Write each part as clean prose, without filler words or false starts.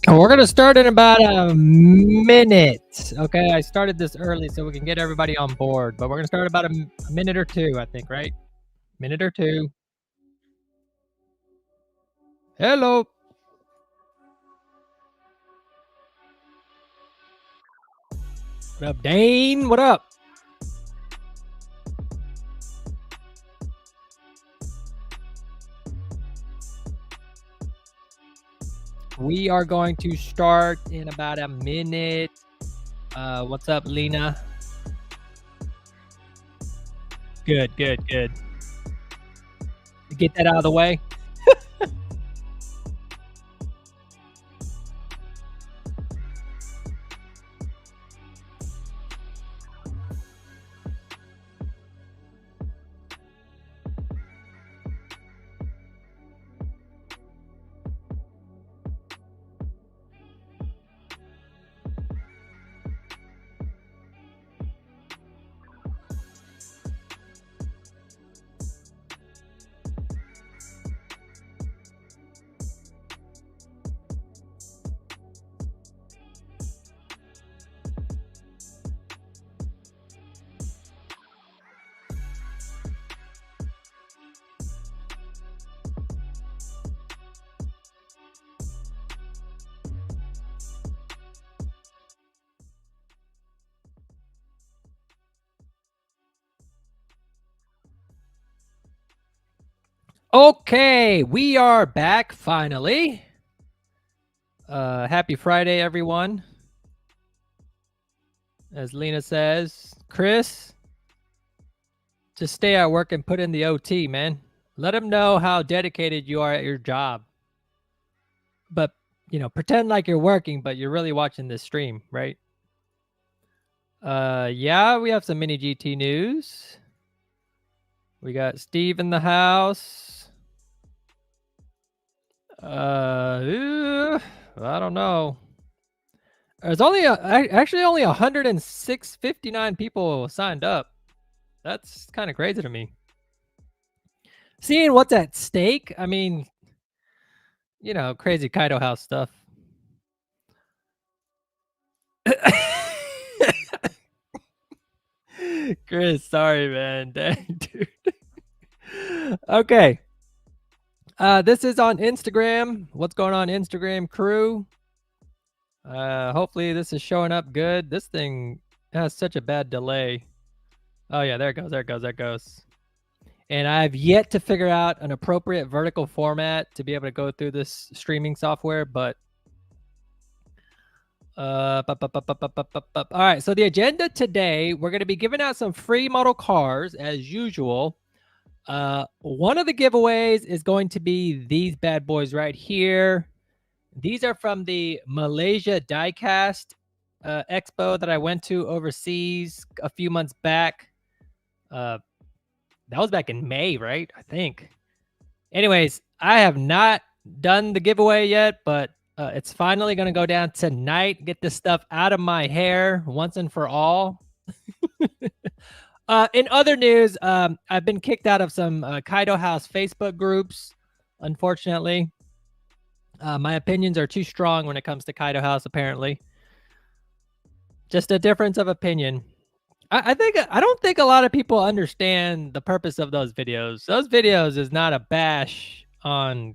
We're gonna start in about a minute. Okay, I started this early so we can get everybody on board, but we're gonna start about a minute or two, I think, right? Minute or two. Hello. What up, Dane? What up? We are going to start in about a minute. What's up, Lena? Good, good, good. Get that out of the way. Okay, we are back finally. Happy Friday, everyone. As Lena says, Chris, just stay at work and put in the OT, man. Let them know how dedicated you are at your job. But, pretend like you're working, but you're really watching this stream, right? Yeah, we have some mini GT news. We got Steve in the house. I don't know. There's actually only 159 people signed up. That's kind of crazy to me. Seeing what's at stake, I mean, crazy Kaido House stuff. Chris, sorry, man. Dang, dude. Okay. This is on Instagram. What's going on, Instagram crew? Hopefully this is showing up good. This thing has such a bad delay. Oh yeah, there it goes, there it goes, there it goes. And I've yet to figure out an appropriate vertical format to be able to go through this streaming software, but all right, so the agenda today, we're going to be giving out some free model cars as usual. One of the giveaways is going to be these bad boys right here. These are from the Malaysia Diecast expo that I went to overseas a few months back. That was back in May, right? I think. Anyways, I have not done the giveaway yet, but it's finally going to go down tonight. Get this stuff out of my hair once and for all. In other news, I've been kicked out of some Kaido House Facebook groups, unfortunately. My opinions are too strong when it comes to Kaido House, apparently. Just a difference of opinion. I don't think a lot of people understand the purpose of those videos. Those videos is not a bash on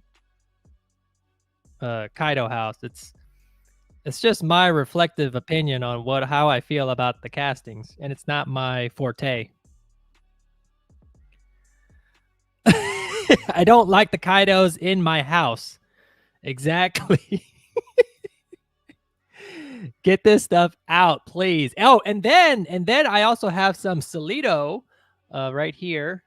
Kaido House. It's just my reflective opinion on how I feel about the castings, and it's not my forte. I don't like the Kaidos in my house. Exactly. Get this stuff out, please. Oh, and then I also have some Solito right here.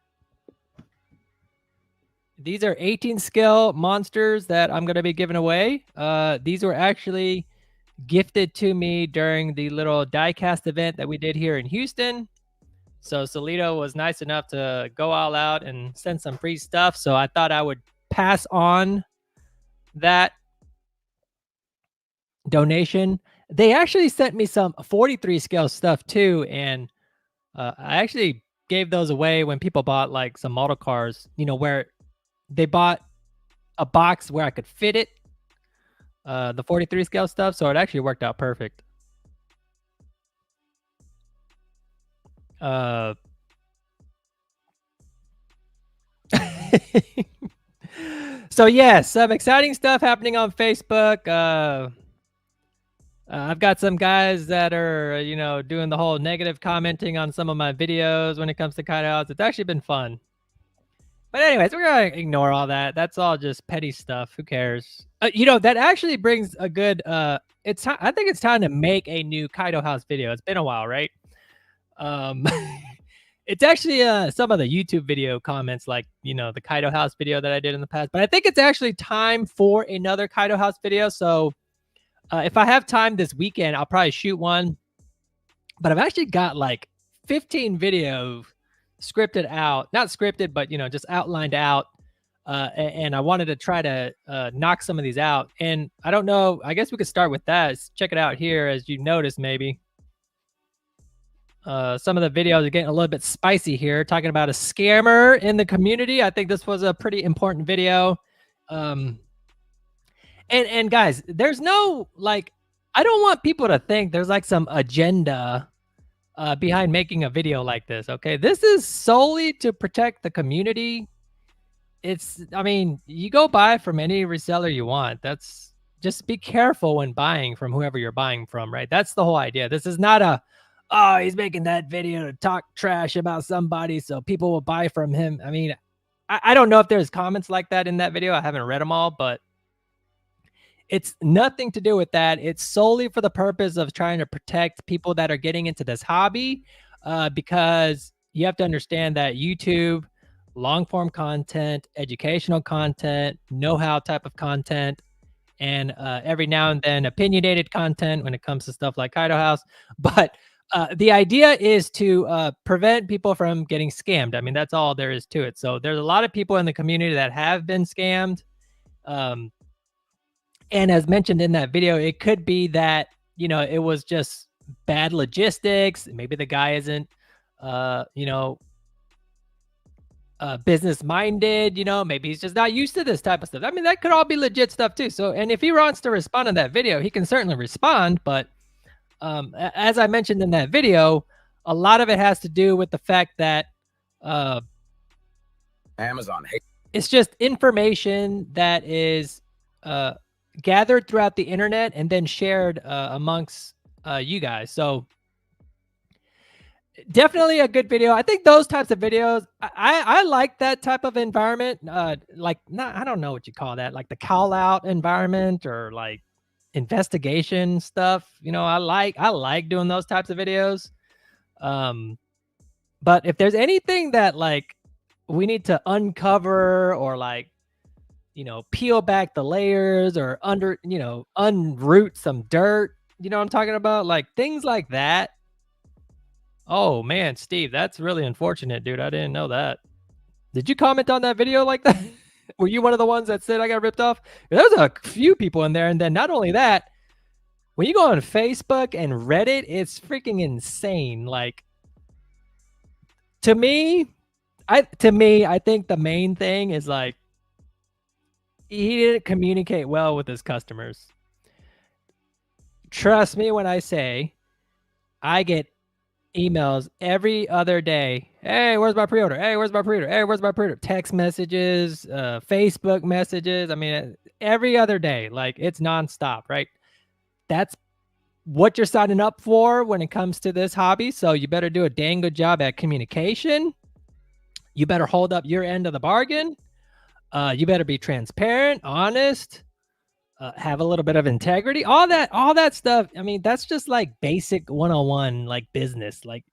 These are 18 skill monsters that I'm going to be giving away. These were actually gifted to me during the little diecast event that we did here in Houston. So Solito was nice enough to go all out and send some free stuff. So I thought I would pass on that donation. They actually sent me some 43 scale stuff too. And I actually gave those away when people bought like some model cars, where they bought a box where I could fit it. the 43 scale stuff, so it actually worked out perfect. So yeah, some exciting stuff happening on Facebook. I've got some guys that are, doing the whole negative commenting on some of my videos when it comes to Kaido House. It's actually been fun. But anyways, we're gonna ignore all that. That's all just petty stuff. Who cares? That actually brings a good. I think it's time to make a new Kaido House video. It's been a while, right? Um, it's actually some of the YouTube video comments, like the Kaido House video that I did in the past. But I think it's actually time for another Kaido House video. So if I have time this weekend, I'll probably shoot one. But I've actually got like 15 videos scripted out, not scripted, but just outlined out. And I wanted to try to knock some of these out. And I don't know, I guess we could start with that. Check it out here, as you noticed, maybe. Some of the videos are getting a little bit spicy here, talking about a scammer in the community. I think this was a pretty important video. And guys, there's no, like, I don't want people to think there's like some agenda behind making a video like this. Okay, this is solely to protect the community. I mean, you go buy from any reseller you want. That's just be careful when buying from whoever you're buying from, right? That's the whole idea. This is not oh, he's making that video to talk trash about somebody so people will buy from him. I mean, I don't know if there's comments like that in that video. I haven't read them all, but it's nothing to do with that. It's solely for the purpose of trying to protect people that are getting into this hobby, because you have to understand that YouTube, long form content, educational content, know-how type of content, and every now and then opinionated content when it comes to stuff like Kaido House. But the idea is to prevent people from getting scammed. I mean, that's all there is to it. So there's a lot of people in the community that have been scammed. And as mentioned in that video, it could be that, it was just bad logistics. Maybe the guy isn't, business minded, maybe he's just not used to this type of stuff. I mean, that could all be legit stuff too. So, and if he wants to respond in that video, he can certainly respond. But as I mentioned in that video, a lot of it has to do with the fact that Amazon, it's just information that is gathered throughout the internet and then shared amongst you guys. So definitely a good video. I think those types of videos, I like that type of environment. Like, I don't know what you call that, like the call out environment or like investigation stuff. I like doing those types of videos. But if there's anything that like we need to uncover or like, peel back the layers or unroot some dirt, what I'm talking about? Like things like that. Oh man, Steve, that's really unfortunate, dude. I didn't know that. Did you comment on that video like that? Were you one of the ones that said I got ripped off? There's a few people in there. And then not only that, when you go on Facebook and Reddit, it's freaking insane. Like, to me, I think the main thing is like, he didn't communicate well with his customers. Trust me when I say I get emails every other day. Hey, where's my pre-order? Hey, where's my pre-order? Hey, where's my pre-order? Text messages, Facebook messages. I mean, every other day, like it's nonstop, right? That's what you're signing up for when it comes to this hobby. So you better do a dang good job at communication. You better hold up your end of the bargain. You better be transparent, honest, have a little bit of integrity, all that stuff. I mean, that's just like basic 101, like business. Like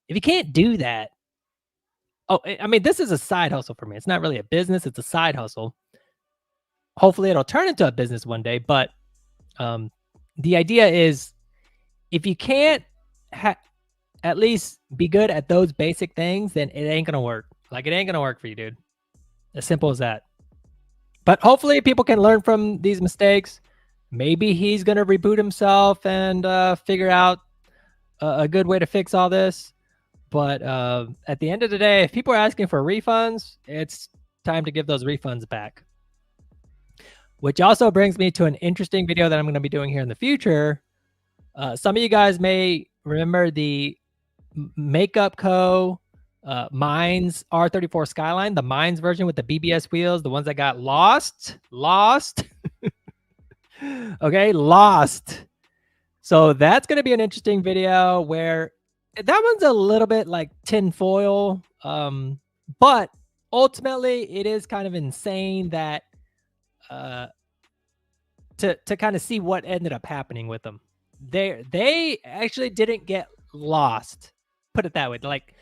if you can't do that, I mean, this is a side hustle for me. It's not really a business. It's a side hustle. Hopefully it'll turn into a business one day. But the idea is if you can't at least be good at those basic things, then it ain't going to work. Like it ain't going to work for you, dude. As simple as that. But hopefully people can learn from these mistakes. Maybe he's going to reboot himself and figure out a good way to fix all this. But at the end of the day, if people are asking for refunds, it's time to give those refunds back. which also brings me to an interesting video that I'm going to be doing here in the future. Some of you guys may remember the Makeup Co. Mines R34 Skyline, the Mines version with the BBS wheels, the ones that got lost. Okay, lost. So that's going to be an interesting video where that one's a little bit like tinfoil, but ultimately it is kind of insane that to kind of see what ended up happening with them. They actually didn't get lost. Put it that way. Like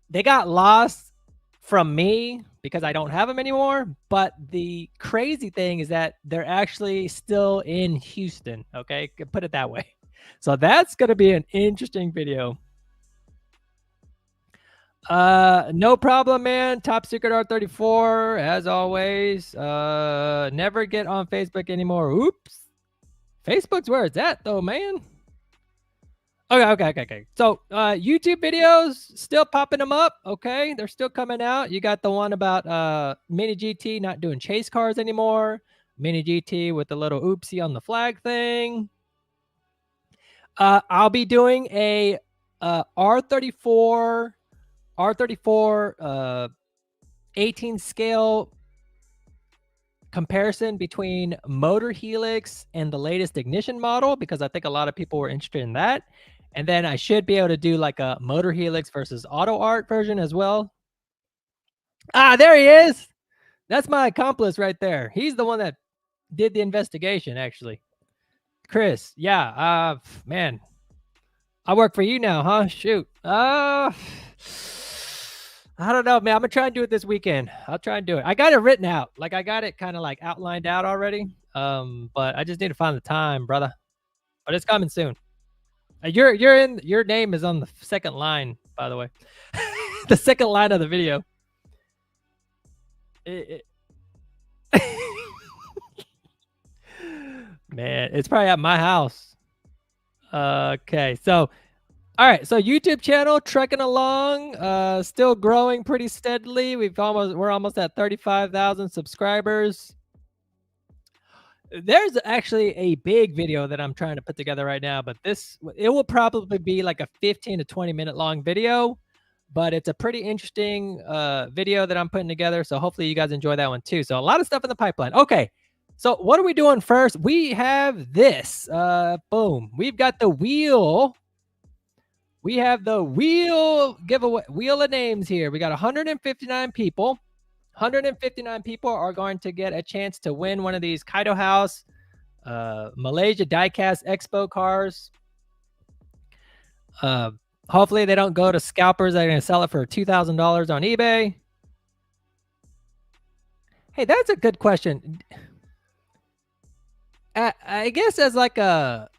they got lost from me because I don't have them anymore. But the crazy thing is that they're actually still in Houston. Okay, put it that way. So that's gonna be an interesting video. No problem, man. Top secret R34 as always. Never get on Facebook anymore. Oops. Facebook's where it's at though, man. Okay. So YouTube videos still popping them up. Okay, they're still coming out. You got the one about Mini GT not doing chase cars anymore. Mini GT with the little oopsie on the flag thing. I'll be doing a R34 18 scale comparison between Motor Helix and the latest ignition model, because I think a lot of people were interested in that. And then I should be able to do like a Motor Helix versus Auto Art version as well. Ah, there he is. That's my accomplice right there. He's the one that did the investigation, actually. Chris, yeah, man. I work for you now, huh? Shoot. I don't know, man. I'm gonna try and do it this weekend. I'll try and do it. I got it written out. Like I got it kind of like outlined out already. But I just need to find the time, brother. But it's coming soon. Your name is on the second line, by the way. The second line of the video. Man, it's probably at my house. Okay, so all right, so YouTube channel trekking along, still growing pretty steadily. We're almost at 35,000 subscribers. There's actually a big video that I'm trying to put together right now, but it will probably be like a 15 to 20 minute long video, but it's a pretty interesting video that I'm putting together. So hopefully you guys enjoy that one too. So a lot of stuff in the pipeline. Okay. So what are we doing first? We have this, boom. We've got the wheel. We have the wheel giveaway, wheel of names here. We got 159 people. 159 people are going to get a chance to win one of these Kaido House Malaysia Diecast Expo cars. Hopefully they don't go to scalpers that are going to sell it for $2,000 on eBay. Hey, that's a good question. I guess as like a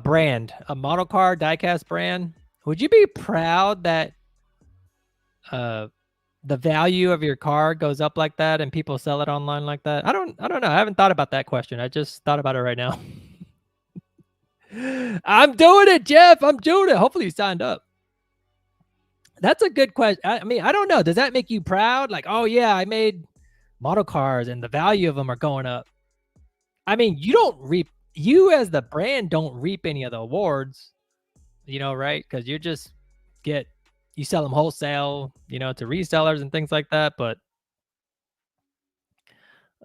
brand, a model car diecast brand, would you be proud that the value of your car goes up like that and people sell it online like that? I don't know. I haven't thought about that question. I just thought about it right now. I'm doing it, Jeff. I'm doing it. Hopefully you signed up. That's a good question. I mean, I don't know. Does that make you proud? Like, oh yeah, I made model cars and the value of them are going up. I mean, you as the brand don't reap any of the awards, right? Because you sell them wholesale, to resellers and things like that. But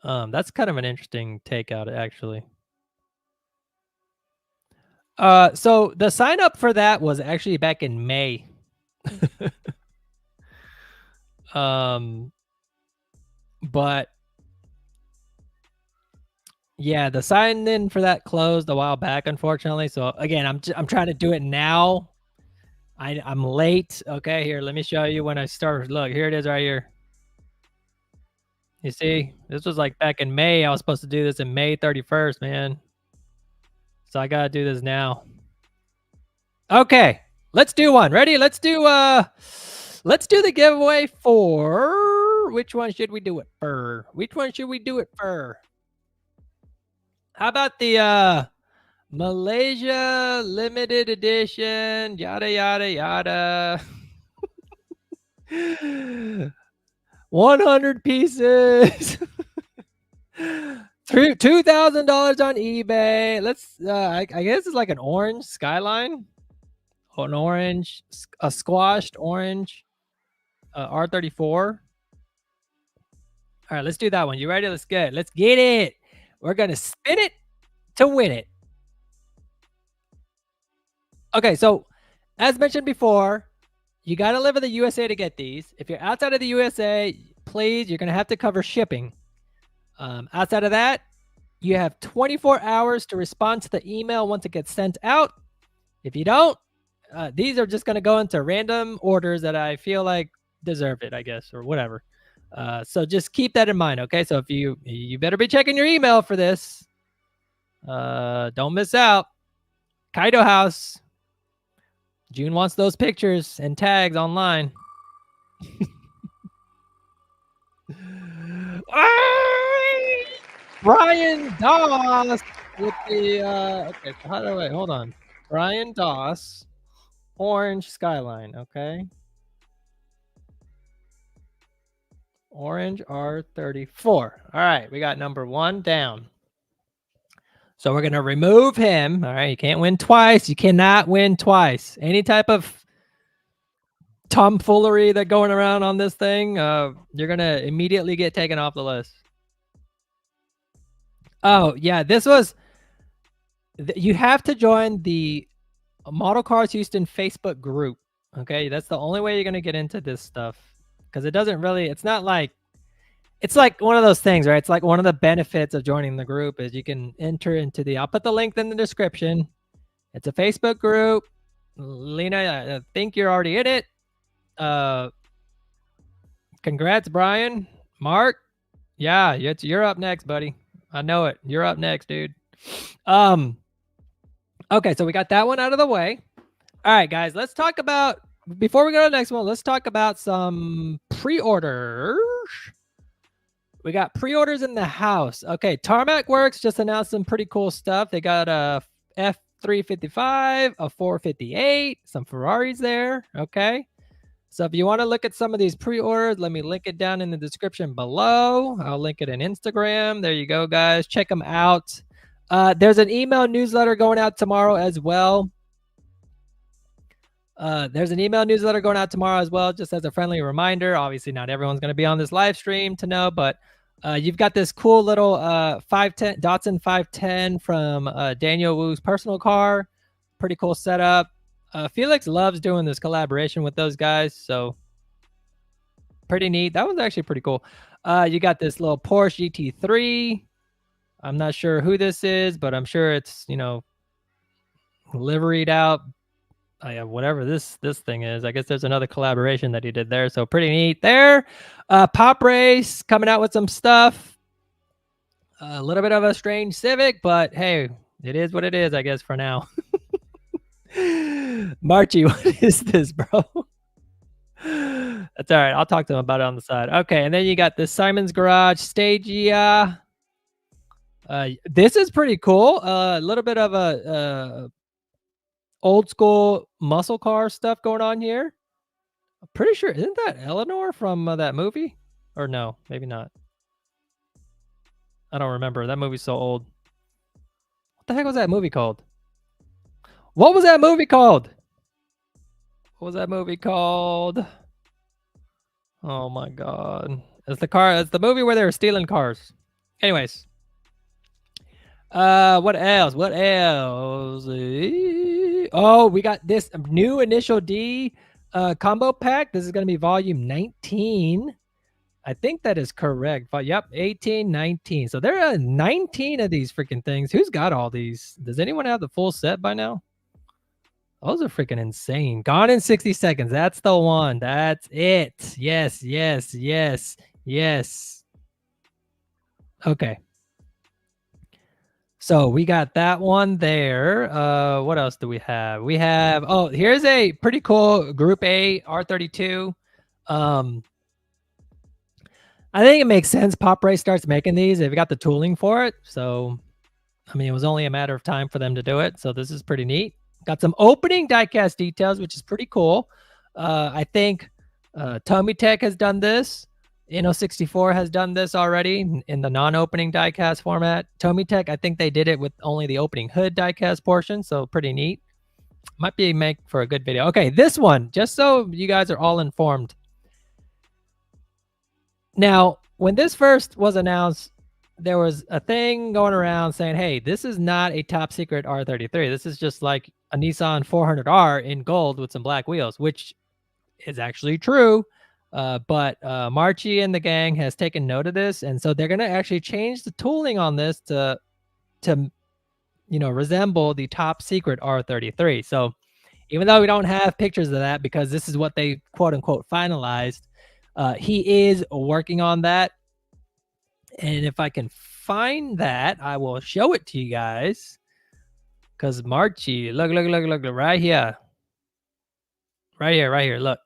that's kind of an interesting take out, actually. So the sign up for that was actually back in May. But yeah, the sign in for that closed a while back, unfortunately. So again, I'm trying to do it now. I'm late. Okay, here, let me show you when I start. Look, here it is right here. You see, this was like back in May. I was supposed to do this in May 31st, man. So I gotta do this now. Okay, let's do one. Ready? Let's do the giveaway for, which one should we do it for? Which one should we do it for? How about the Malaysia limited edition, yada yada yada. 100 pieces. $2,000 on eBay. Let's. I guess it's like an orange skyline, an orange, a squashed orange, R34. All right, let's do that one. You ready? Let's get it. Let's get it. We're gonna spin it to win it. Okay, so as mentioned before, you got to live in the USA to get these. If you're outside of the USA, please, you're gonna have to cover shipping. Outside of that, you have 24 hours to respond to the email once it gets sent out. If you don't, these are just gonna go into random orders that I feel like deserve it, I guess, or whatever. So just keep that in mind, okay? So if you better be checking your email for this. Don't miss out. Kaido House. June wants those pictures and tags online. Brian Doss with the okay, so how do I hold on? Brian Doss, orange skyline, okay. Orange R34. All right, we got number 1 down. So we're gonna remove him. All right, you can't win twice. You cannot win twice. Any type of tomfoolery that going around on this thing, you're gonna immediately get taken off the list. Oh yeah, this was. You have to join the Model Cars Houston Facebook group. Okay, that's the only way you're gonna get into this stuff because it doesn't really. It's not like. It's like one of those things, right? It's like one of the benefits of joining the group is you can enter into the. I'll put the link in the description. It's a Facebook group. Lena, I think you're already in it. Congrats, Brian. Mark, yeah, you're up next, buddy. I know it. You're up next, dude. Okay, so we got that one out of the way. All right, guys, let's talk about, before we go to the next one, let's talk about some pre-orders. We got pre-orders in the house. Okay, Tarmac Works just announced some pretty cool stuff. They got a F355, a 458, some Ferraris there. Okay. So if you want to look at some of these pre-orders, let me link it down in the description below. I'll link it in Instagram. There you go, guys. Check them out. There's an email newsletter going out tomorrow as well. There's an email newsletter going out tomorrow as well, just as a friendly reminder. Obviously, not everyone's going to be on this live stream to know, but you've got this cool little 510 Datsun 510 from Daniel Wu's personal car. Pretty cool setup. Felix loves doing this collaboration with those guys, so pretty neat. That was actually pretty cool. You got this little Porsche GT3. I'm not sure who this is, but I'm sure it's, you know, liveried out. Whatever this thing is. I guess there's another collaboration that he did there, so pretty neat there. Pop Race coming out with some stuff. A little bit of a strange Civic, but hey, it is what it is, I guess, for now. Marchie, what is this, bro? That's all right. I'll talk to him about it on the side. Okay, and then you got this Simon's Garage Stagia. This is pretty cool. A little bit of a old school muscle car stuff going on here. I'm pretty sure, isn't that Eleanor from that movie? Or no, maybe not. I don't remember. That movie's so old. What the heck was that movie called? What was that movie called? What was that movie called? Oh my god. It's the movie where they were stealing cars. Anyways. What else? What else? Oh, we got this new Initial D combo pack. This is going to be volume 19. I think that is correct. But yep, 18, 19. So there are 19 of these freaking things. Who's got all these? Does anyone have the full set by now? Those are freaking insane. Gone in 60 seconds. That's the one. That's it. Yes, yes, yes, yes. Okay. So we got that one there. What else do we have? We have, oh, here's a pretty cool Group A R32. I think it makes sense. Pop Race starts making these. They've got the tooling for it. So, I mean, it was only a matter of time for them to do it. So this is pretty neat. Got some opening diecast details, which is pretty cool. I think Tommy Tech has done this. Inno64 has done this already in the non-opening diecast format. Tomitech, I think they did it with only the opening hood diecast portion, so pretty neat. Might be make for a good video. Okay, this one, just so you guys are all informed. Now, when this first was announced, there was a thing going around saying, hey, this is not a top secret R33. This is just like a Nissan 400R in gold with some black wheels, which is actually true. But Marchi and the gang has taken note of this, and so they're going to actually change the tooling on this to resemble the top secret R33. So even though we don't have pictures of that because this is what they quote unquote finalized, he is working on that. And if I can find that, I will show it to you guys. Because Marchi, look, right here. Right here, look.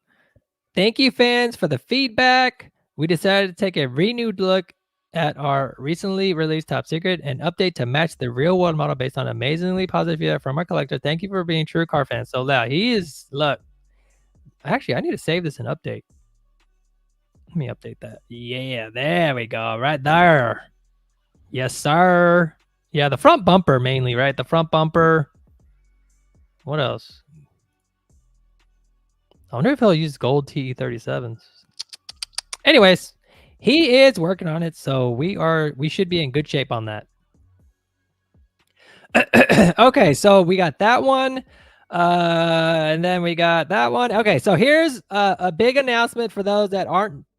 Thank you, fans, for the feedback. We decided to take a renewed look at our recently released Top Secret and update to match the real world model based on amazingly positive feedback from our collector. Thank you for being true car fans. So now he is, look. Actually, I need to save this and update. Let me update that. Yeah, there we go. Right there. Yes, sir. Yeah, the front bumper mainly, right? The front bumper. What else? I wonder if he'll use gold TE37s. Anyways, he is working on it, so we should be in good shape on that. Okay, so we got that one. And then we got that one. Okay, so here's a big announcement for those that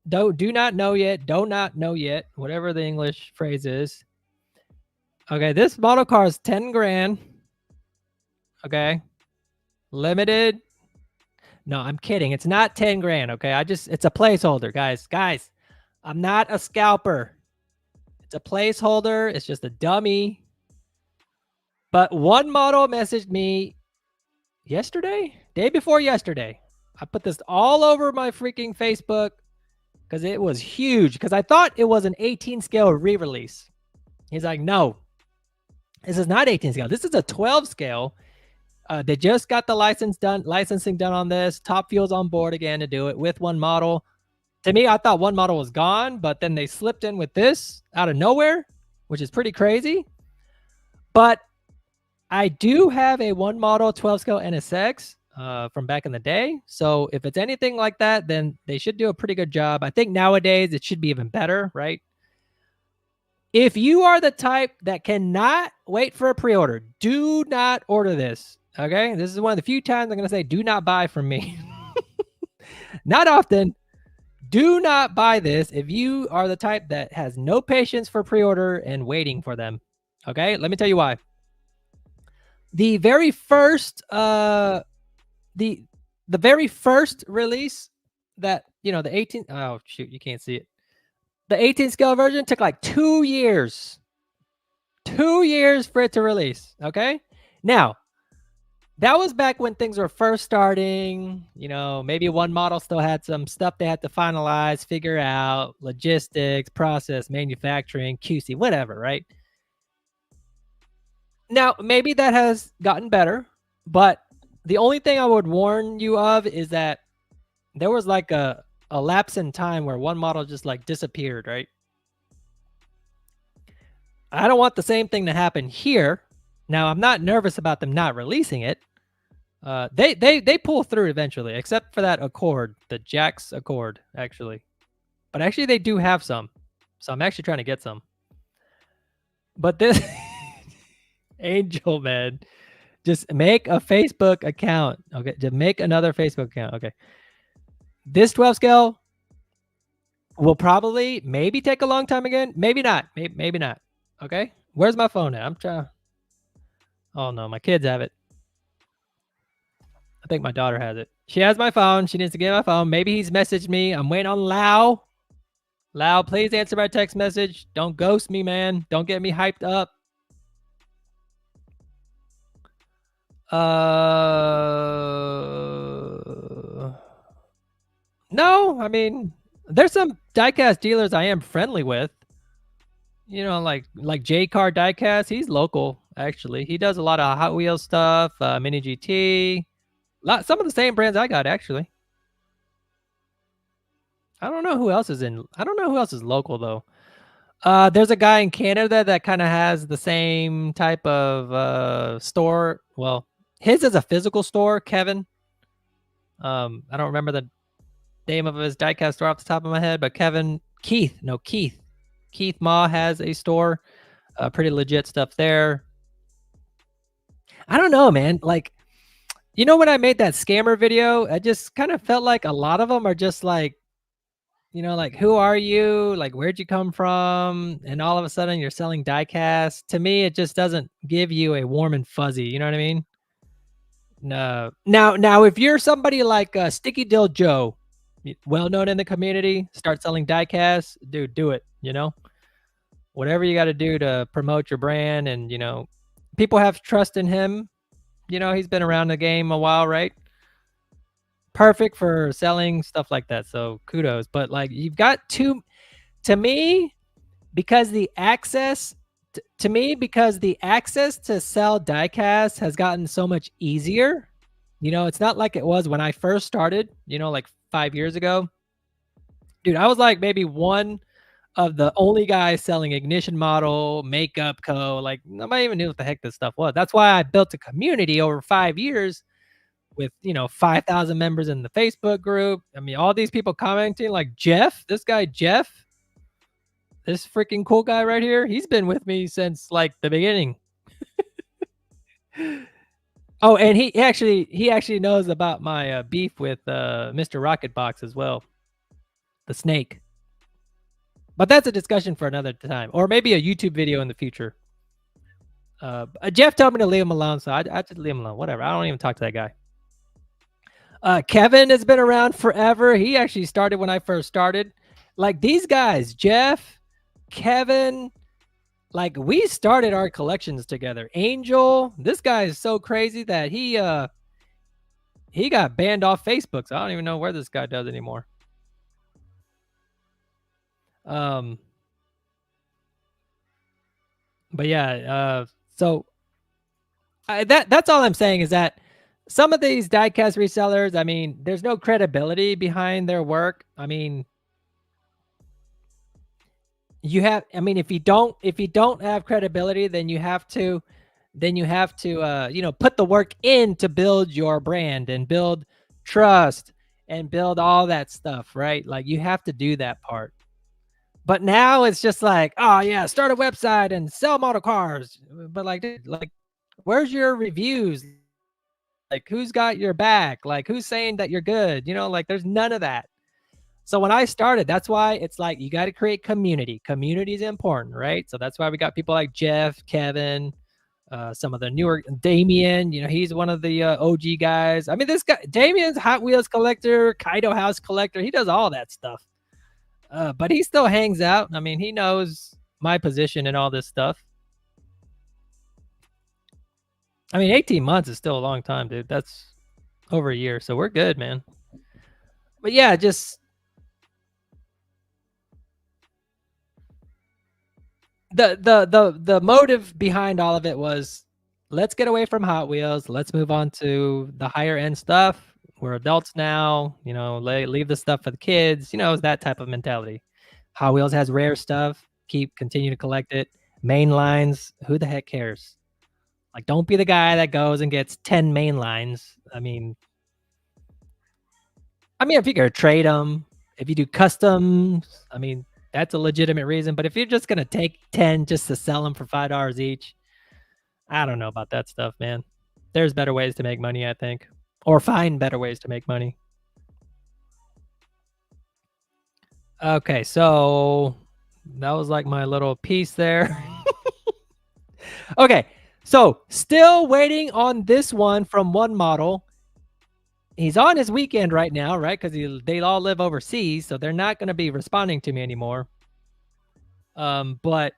do not know yet, whatever the English phrase is. Okay, this model car is 10 grand. Okay. Limited. No, I'm kidding. It's not 10 grand, okay? It's a placeholder, guys. Guys, I'm not a scalper. It's a placeholder. It's just a dummy. But one model messaged me day before yesterday. I put this all over my freaking Facebook because it was huge because I thought it was an 18 scale re-release. He's like, no, this is not 18 scale. This is a 12 scale. They just got the licensing done on this. Top Fuel's on board again to do it with one model. To me, I thought one model was gone, but then they slipped in with this out of nowhere, which is pretty crazy. But I do have a one model 12 scale NSX from back in the day. So if it's anything like that, then they should do a pretty good job. I think nowadays it should be even better, right? If you are the type that cannot wait for a pre-order, do not order this. Okay, this is one of the few times I'm going to say do not buy from me. Not often. Do not buy this if you are the type that has no patience for pre-order and waiting for them. Okay, let me tell you why. The very first the very first release that, the 18, oh shoot, you can't see it. The 18 scale version took like 2 years. 2 years for it to release, okay? Now, that was back when things were first starting. Maybe one model still had some stuff they had to finalize, figure out, logistics, process, manufacturing, QC, whatever, right? Now, maybe that has gotten better, but the only thing I would warn you of is that there was like a lapse in time where one model just like disappeared, right? I don't want the same thing to happen here. Now, I'm not nervous about them not releasing it. They pull through eventually, except for that Accord, the Jax Accord, actually. But actually, they do have some. So I'm actually trying to get some. But this Angel, man, just make a Facebook account. Okay, just make another Facebook account. Okay. This 12 scale will probably maybe take a long time again. Maybe not. Maybe not. Okay. Where's my phone at? I'm trying. Oh no, my kids have it. I think my daughter has it. She has my phone. She needs to get my phone. Maybe he's messaged me. I'm waiting on Lau. Lau, please answer my text message. Don't ghost me, man. Don't get me hyped up. No, I mean, there's some diecast dealers I am friendly with. Like J Car Diecast. He's local, actually. He does a lot of Hot Wheels stuff, Mini GT. Some of the same brands I got, actually. I don't know who else is local though. There's a guy in Canada that kind of has the same type of store. Well, his is a physical store, Kevin. I don't remember the name of his diecast store off the top of my head, but Keith Ma has a store. Pretty legit stuff there. I don't know, man. Like, when I made that scammer video, I just kind of felt like a lot of them are just like, like, who are you? Like, where'd you come from? And all of a sudden you're selling diecast. To me, it just doesn't give you a warm and fuzzy. You know what I mean? No. Now, if you're somebody like Sticky Dill Joe, well known in the community, start selling diecast, dude, do it. Whatever you got to do to promote your brand, and people have trust in him. He's been around the game a while, right? Perfect for selling stuff like that. So kudos. But like, you've got to me, because the access because the access to sell diecast has gotten so much easier. It's not like it was when I first started, like 5 years ago. Dude, I was like maybe one of the only guys selling Ignition Model, Makeup Co. Like, nobody even knew what the heck this stuff was. That's why I built a community over 5 years with 5,000 members in the Facebook group. I mean, all these people commenting, like Jeff, this guy Jeff, this freaking cool guy right here, he's been with me since like the beginning. Oh, and he actually knows about my beef with Mr. Rocketbox as well, the snake. But that's a discussion for another time, or maybe a YouTube video in the future. Jeff told me to leave him alone, so I just leave him alone. Whatever. I don't even talk to that guy. Kevin has been around forever. He actually started when I first started. Like, these guys, Jeff, Kevin, like, we started our collections together. Angel, this guy is so crazy that he got banned off Facebook, so I don't even know where this guy does anymore. But yeah, so that's all I'm saying, is that some of these diecast resellers, I mean, there's no credibility behind their work. I mean, if you don't have credibility, then you have to put the work in to build your brand and build trust and build all that stuff, right? Like, you have to do that part. But now it's just like, oh yeah, start a website and sell model cars. But like, where's your reviews? Like, who's got your back? Like, who's saying that you're good? Like, there's none of that. So when I started, that's why it's like, you got to create community. Community is important, right? So that's why we got people like Jeff, Kevin, some of the newer Damien. He's one of the OG guys. I mean, this guy Damien's Hot Wheels collector, Kaido House collector. He does all that stuff. But he still hangs out. I mean, he knows my position and all this stuff. I mean, 18 months is still a long time, dude. That's over a year. So we're good, man. But yeah, just the motive behind all of it was, let's get away from Hot Wheels. Let's move on to the higher end stuff. We're adults now, leave the stuff for the kids. It's that type of mentality. Hot Wheels has rare stuff. Continue to collect it. Main lines, who the heck cares? Like, don't be the guy that goes and gets 10 main lines. I mean, if you're gonna trade them, if you do customs, I mean, that's a legitimate reason. But if you're just gonna take 10 just to sell them for $5 each, I don't know about that stuff, man. There's better ways to make money, I think, or find better ways to make money. Okay, so that was like my little piece there. Okay, so still waiting on this one from one model. He's on his weekend right now, right? Because they all live overseas, so they're not going to be responding to me anymore. But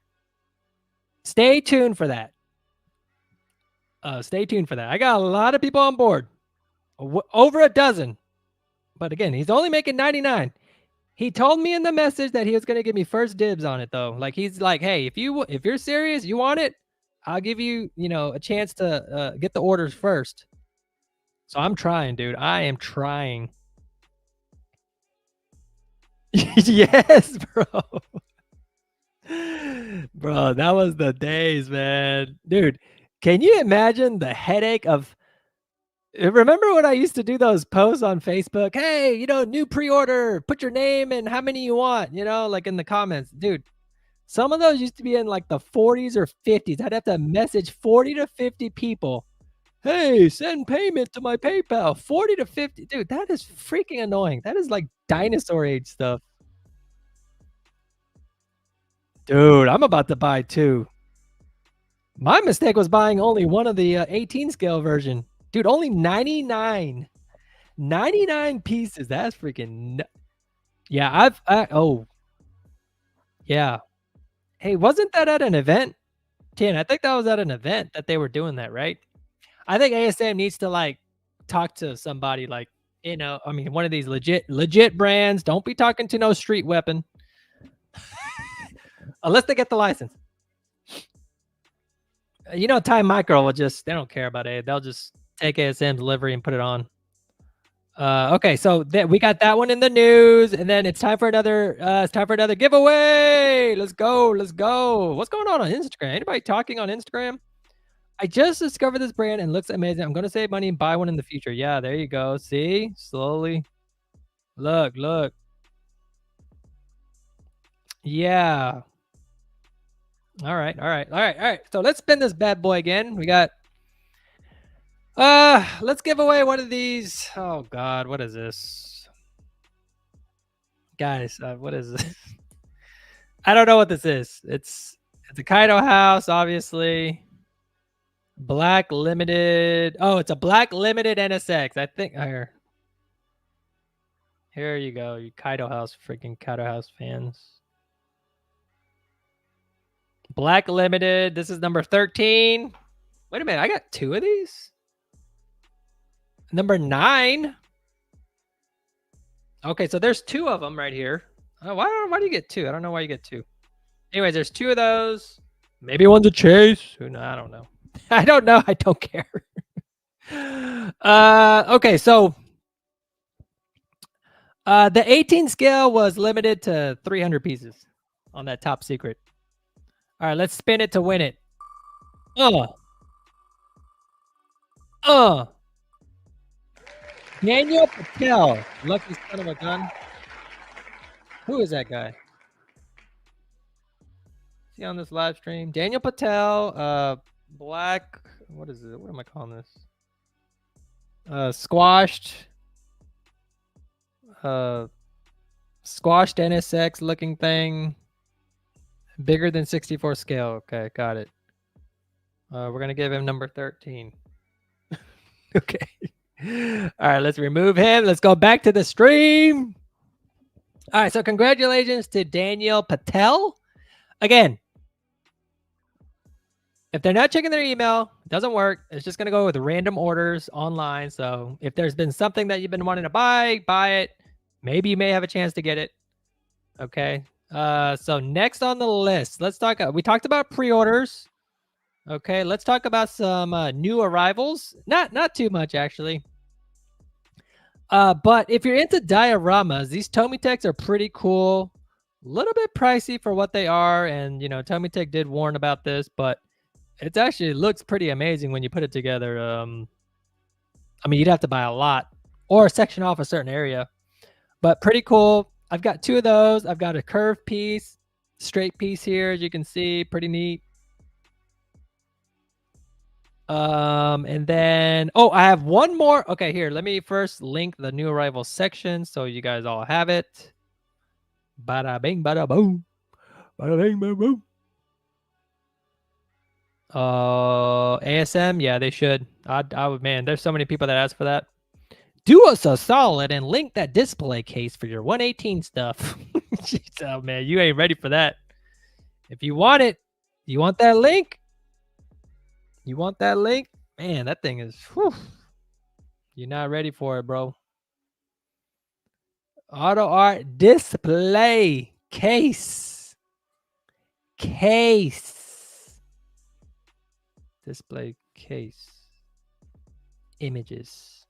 stay tuned for that. Stay tuned for that. I got a lot of people on board, over a dozen. But again, he's only making 99. He told me in the message that he was going to give me first dibs on it, though. Like, he's like, hey, if you're serious, you want it, I'll give you, a chance to get the orders first. So I'm trying, dude. I am trying. Yes, bro. Bro, that was the days, man. Dude, can you imagine the headache of remember when I used to do those posts on Facebook? Hey, new pre-order, put your name and how many you want, like in the comments. Dude, some of those used to be in like the 40s or 50s. I'd have to message 40 to 50 people. Hey, send payment to my PayPal. 40 to 50. Dude, that is freaking annoying. That is like dinosaur age stuff. Dude, I'm about to buy two. My mistake was buying only one of the 18 scale version. Dude, only 99. 99 pieces. That's freaking yeah, oh, yeah. Hey, wasn't that at an event? Tin, I think that was at an event that they were doing that, right? I think ASM needs to like talk to somebody like, I mean, one of these legit brands. Don't be talking to no street weapon unless they get the license. Time Micro will just they don't care about it. They'll just take ASM delivery and put it on. Okay, so we got that one in the news, and then it's time for another giveaway. Let's go, let's go. What's going on Instagram? Anybody talking on Instagram? I just discovered this brand and it looks amazing. I'm gonna save money and buy one in the future. Yeah, there you go. See, slowly. Look, look. Yeah. All right, all right, all right, all right. So let's spin this bad boy again. We got let's give away one of these. Oh god, what is this? Guys, what is this? I don't know what this is. It's a Kaido House, obviously. Black limited. Oh, it's a black limited NSX. I think here you go, you Kaido House, freaking Kaido House fans. Black limited. This is number 13. Wait a minute, I got two of these. Number 9. Okay, so there's two of them right here. Oh, why do you get two? I don't know why you get two. Anyways, there's two of those. Maybe one's a chase. Who knows? I don't know. I don't know. I don't care. Okay, so the 18 scale was limited to 300 pieces on that top secret. All right, let's spin it to win it. Daniel Patel, lucky son of a gun. Who is that guy? Is he on this live stream? Daniel Patel, black. What is it? What am I calling this? Squashed. Squashed NSX looking thing. Bigger than 64 scale. Okay, got it. We're gonna give him number 13. Okay. All right, let's remove him. Let's go back to the stream. All right, so congratulations to Daniel Patel. Again, if they're not checking their email, it doesn't work. It's just going to go with random orders online. So if there's been something that you've been wanting to buy it. Maybe you may have a chance to get it. Okay. So next on the list, let's talk. We talked about pre-orders. Okay, let's talk about some new arrivals. Not too much actually. But if you're into dioramas, these Tomitechs are pretty cool. A little bit pricey for what they are, and Tomitech did warn about this, but it actually looks pretty amazing when you put it together. I mean, you'd have to buy a lot or section off a certain area, but pretty cool. I've got two of those. I've got a curved piece, straight piece here, as you can see, pretty neat. And then, I have one more. Okay, here, let me first link the new arrival section so you guys all have it. Bada bing, bada boom. Bada bing, bada boom. ASM, yeah, they should. I would, man, there's so many people that ask for that. Do us a solid and link that display case for your 118 stuff. Jeez, oh man, you ain't ready for that. If you want it, you want that link? You want that link? Man, that thing is, whew. You're not ready for it, bro. Auto art display case. Display case. Images.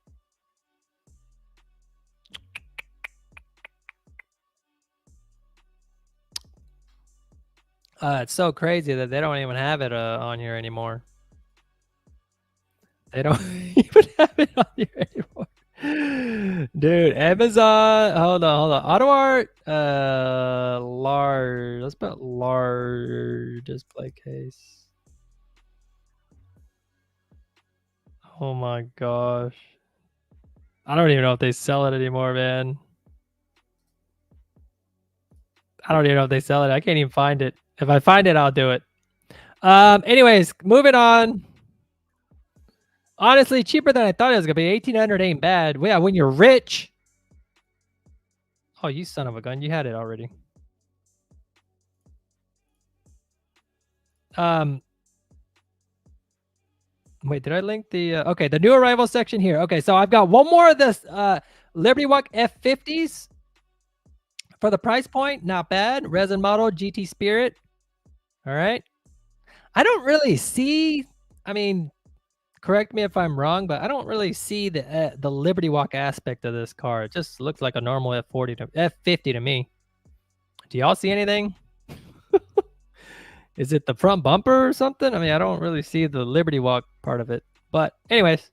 It's so crazy that they don't even have it on here anymore. They don't even have it on here anymore. Dude, Amazon. Hold on. Auto art. Large. Let's put large display case. Oh my gosh. I don't even know if they sell it anymore, man. I don't even know if they sell it. I can't even find it. If I find it, I'll do it. Anyways, moving on. Honestly, cheaper than I thought it was gonna be. 1,800 ain't bad. Yeah, when you're rich. Oh, you son of a gun! You had it already. Wait, did I link the? Okay, the new arrival section here. Okay, so I've got one more of this Liberty Walk F50s for the price point. Not bad. Resin model GT Spirit. All right. I don't really see. I mean, correct me if I'm wrong, but I don't really see the Liberty Walk aspect of this car. It just looks like a normal F40 to F50 to me. Do y'all see anything? Is it the front bumper or something? I mean, I don't really see the Liberty Walk part of it. But anyways,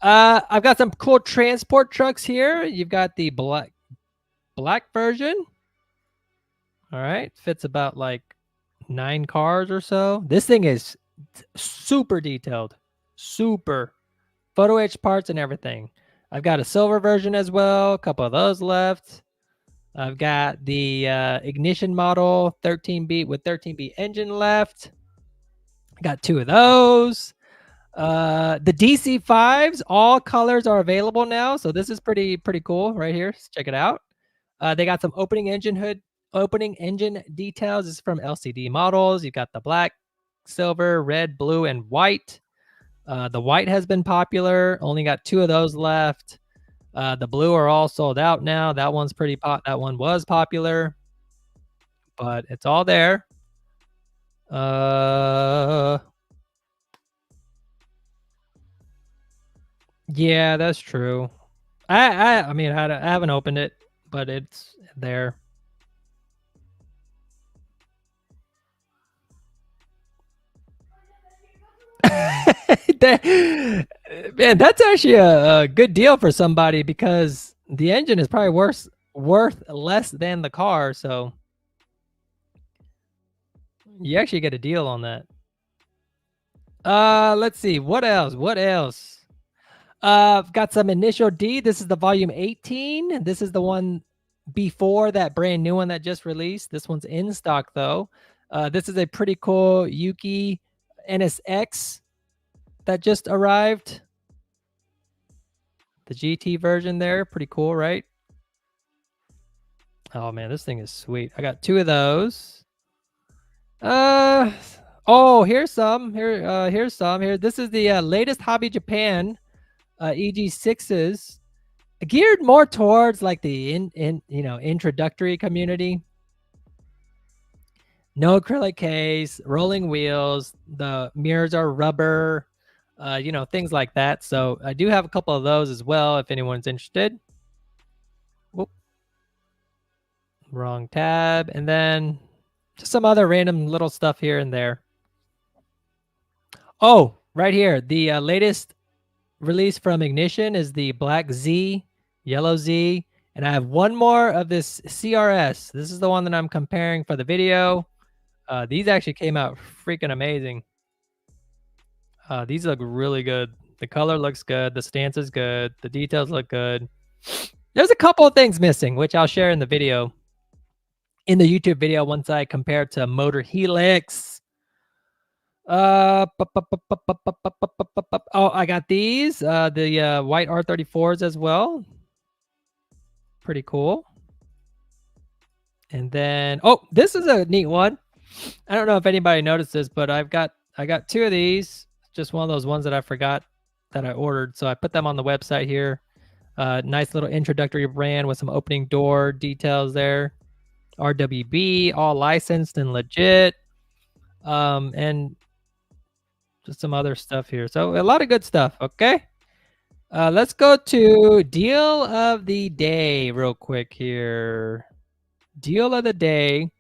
I've got some cool transport trucks here. You've got the black version. All right, fits about like 9 cars or so. This thing is super detailed, super photo etch parts and everything. I've got a silver version as well. A couple of those left. I've got the ignition model 13 beat with 13 beat engine left. I got 2 of those. The DC5s, all colors are available now, so this is pretty cool right here. Let's check it out. They got some opening engine details. This is from LCD models. You've got the black, silver, red, blue, and white. The white has been popular. Only got 2 of those left. The blue are all sold out now. That one's that one was popular, but it's all there. Yeah, that's true. I mean, I haven't opened it, but it's there. Man, that's actually a good deal for somebody because the engine is probably worth less than the car, so you actually get a deal on that. Let's see. What else? I've got some Initial D. This is the volume 18. This is the one before that brand new one that just released. This one's in stock though. This is a pretty cool Yuki NSX that just arrived. The GT version there, pretty cool, right? Oh man, this thing is sweet. I got 2 of those. Oh, here's some. Here's some. Here, this is the latest Hobby Japan EG6s, geared more towards like the introductory community. No acrylic case, rolling wheels. The mirrors are rubber. Things like that. So I do have a couple of those as well if anyone's interested. Whoop. Wrong tab. And then just some other random little stuff here and there. Oh, right here. The latest release from Ignition is the black Z, yellow Z. And I have one more of this CRS. This is the one that I'm comparing for the video. These actually came out freaking amazing. These look really good. The color looks good. The stance is good. The details look good. There's a couple of things missing, which I'll share in the video. In the YouTube video, once I compare to Motor Helix. Oh, I got these. The white R34s as well. Pretty cool. And then, oh, this is a neat one. I don't know if anybody noticed this, but I got 2 of these. Just one of those ones that I forgot that I ordered. So I put them on the website here. Nice little introductory brand with some opening door details there. RWB, all licensed and legit. And just some other stuff here. So a lot of good stuff, okay? Let's go to deal of the day real quick here. Deal of the day.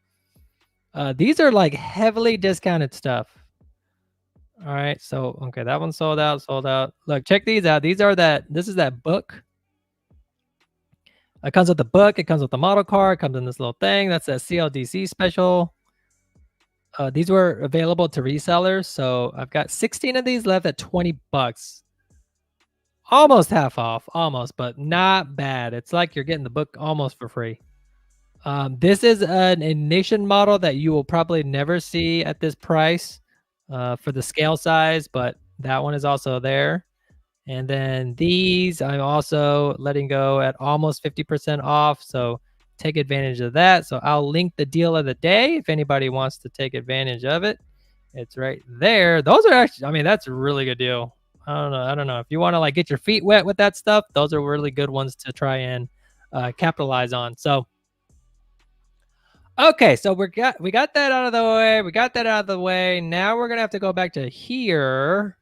These are like heavily discounted stuff. All right, so okay, that one's sold out, sold out. Look, check these out. This is that book. It comes with the book, it comes with the model card, it comes in this little thing. That's a CLDC special. These were available to resellers, so I've got 16 of these left at 20 bucks. Almost half off, almost, but not bad. It's like you're getting the book almost for free. This is an ignition model that you will probably never see at this price for the scale size, but that one is also there. And then these I'm also letting go at almost 50% off. So take advantage of that. So I'll link the deal of the day if anybody wants to take advantage of it. It's right there. Those are actually, I mean, that's a really good deal. I don't know. If you want to like get your feet wet with that stuff, those are really good ones to try and capitalize on. So okay, so we got that out of the way. We got that out of the way. Now we're gonna have to go back to here.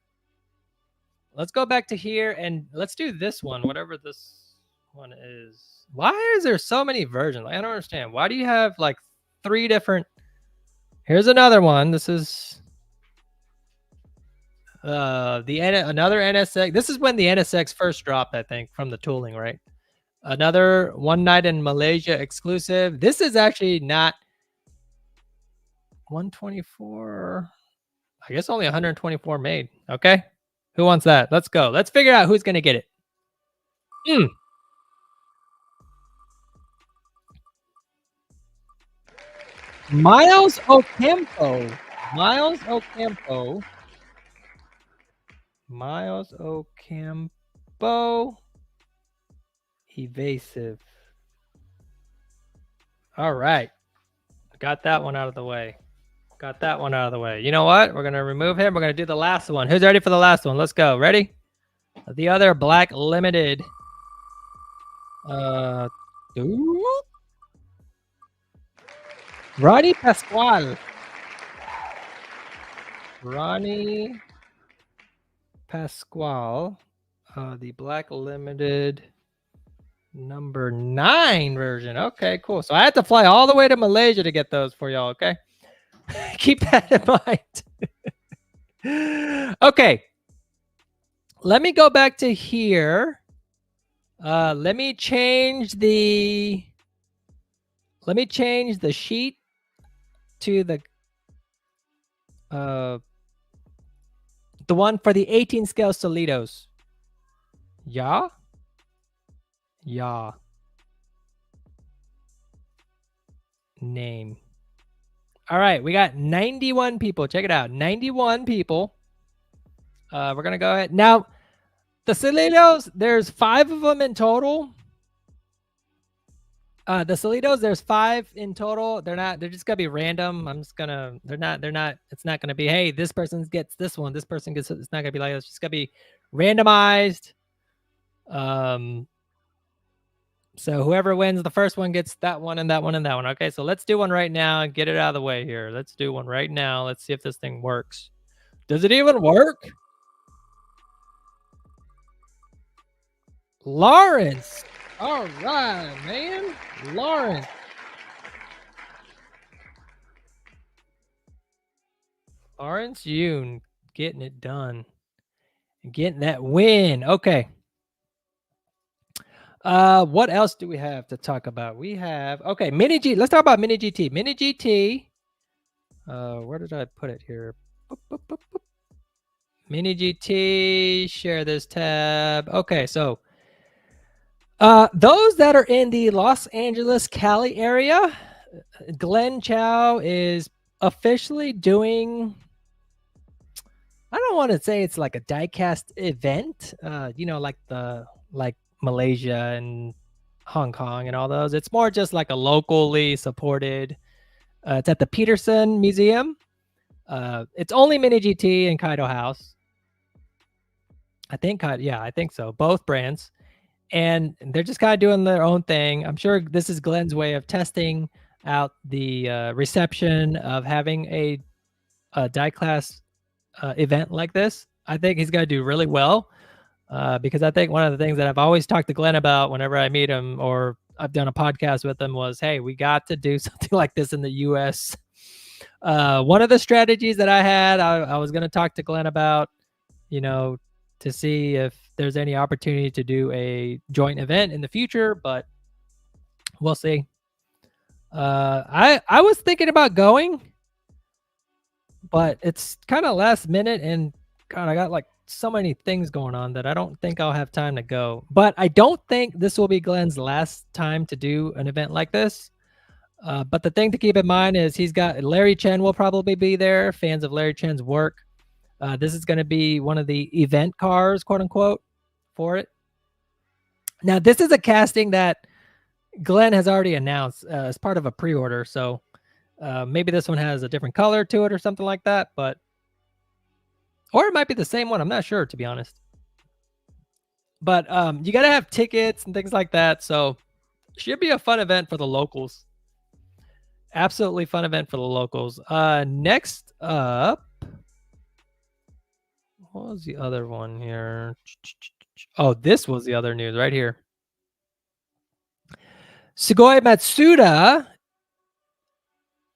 Let's go back to here and let's do this one, whatever this one is. Why is there so many versions? I don't understand. Why do you have like 3 different? Here's another one. This is another NSX. This is when the NSX first dropped, I think, from the tooling, right? Another one night in Malaysia exclusive. This is actually not 124. I guess only 124 made. Okay. Who wants that? Let's go. Let's figure out who's going to get it. Miles Ocampo. Miles Ocampo. Miles Ocampo. Evasive. All right. Got that one out of the way. Got that one out of the way. You know what? We're going to remove him. We're going to do the last one. Who's ready for the last one? Let's go. Ready? The other black limited. Ronnie Pasquale. Ronnie Pasquale. The black limited number 9 version. Okay, cool. So I had to fly all the way to Malaysia to get those for y'all, okay? Keep that in mind. Okay. Let me go back to here. Let me change the sheet to the one for the 18 scale Solitos. Yeah. Yeah. Name. All right, we got 91 people. Check it out. 91 people. We're going to go ahead. Now, the Solitos, there's 5 of them in total. The Solitos, there's 5 in total. They're just going to be random. It's not going to be, hey, this person gets this one. This person gets, it's not going to be like, it's just going to be randomized. So whoever wins the first one gets that one and that one and that one. Okay, so let's do one right now and get it out of the way here. Let's do one right now. Let's see if this thing works. Does it even work? Lawrence. All right, man. Lawrence. Lawrence Yoon getting it done. Getting that win. Okay. What else do we have to talk about? We have, okay, Mini G. Let's talk about Mini GT. Mini GT. Where did I put it here? Boop, boop, boop, boop. Mini GT, share this tab. Okay, so those that are in the Los Angeles, Cali area, Glenn Chow is officially doing, I don't want to say it's like a diecast event, you know, like Malaysia and Hong Kong and all those. It's more just like a locally supported. It's at the Peterson Museum. It's only Mini GT and Kaido House. I think so. Both brands. And they're just kind of doing their own thing. I'm sure this is Glenn's way of testing out the reception of having a die-class event like this. I think he's going to do really well. Because I think one of the things that I've always talked to Glenn about whenever I meet him or I've done a podcast with him was, hey, we got to do something like this in the US. One of the strategies that I had, I was gonna talk to Glenn about, you know, to see if there's any opportunity to do a joint event in the future, but we'll see. I was thinking about going, but it's kind of last minute, and God, I got like so many things going on that I don't think I'll have time to go. But I don't think this will be Glenn's last time to do an event like this. But the thing to keep in mind is he's got Larry Chen will probably be there. Fans of Larry Chen's work. This is going to be one of the event cars, quote unquote, for it. Now, this is a casting that Glenn has already announced as part of a pre-order. So maybe this one has a different color to it or something like that. But or it might be the same one. I'm not sure, to be honest. But you got to have tickets and things like that. So should be a fun event for the locals. Absolutely fun event for the locals. Next up, what was the other one here? Oh, this was the other news right here. Sugoi Matsuda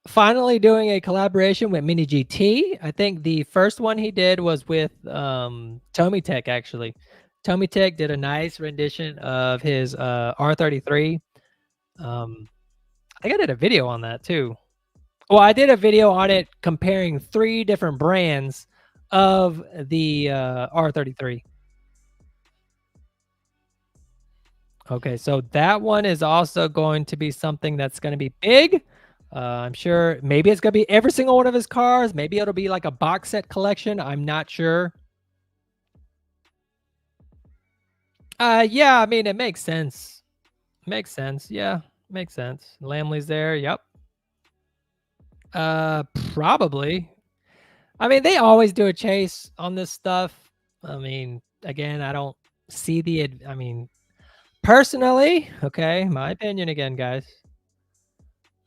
finally doing a collaboration with Mini GT. I think the first one he did was with Tomitech, actually. Tomitech did a nice rendition of his R33. I think I did a video on that too. Well, I did a video on it comparing 3 different brands of the R33. Okay, so that one is also going to be something that's going to be big. I'm sure maybe it's going to be every single one of his cars. Maybe it'll be like a box set collection. I'm not sure. Yeah, I mean, it makes sense. Makes sense. Yeah, makes sense. Lamley's there. Yep. Probably. I mean, they always do a chase on this stuff. I mean, again, I don't see the, I mean, personally, okay, my opinion again, guys.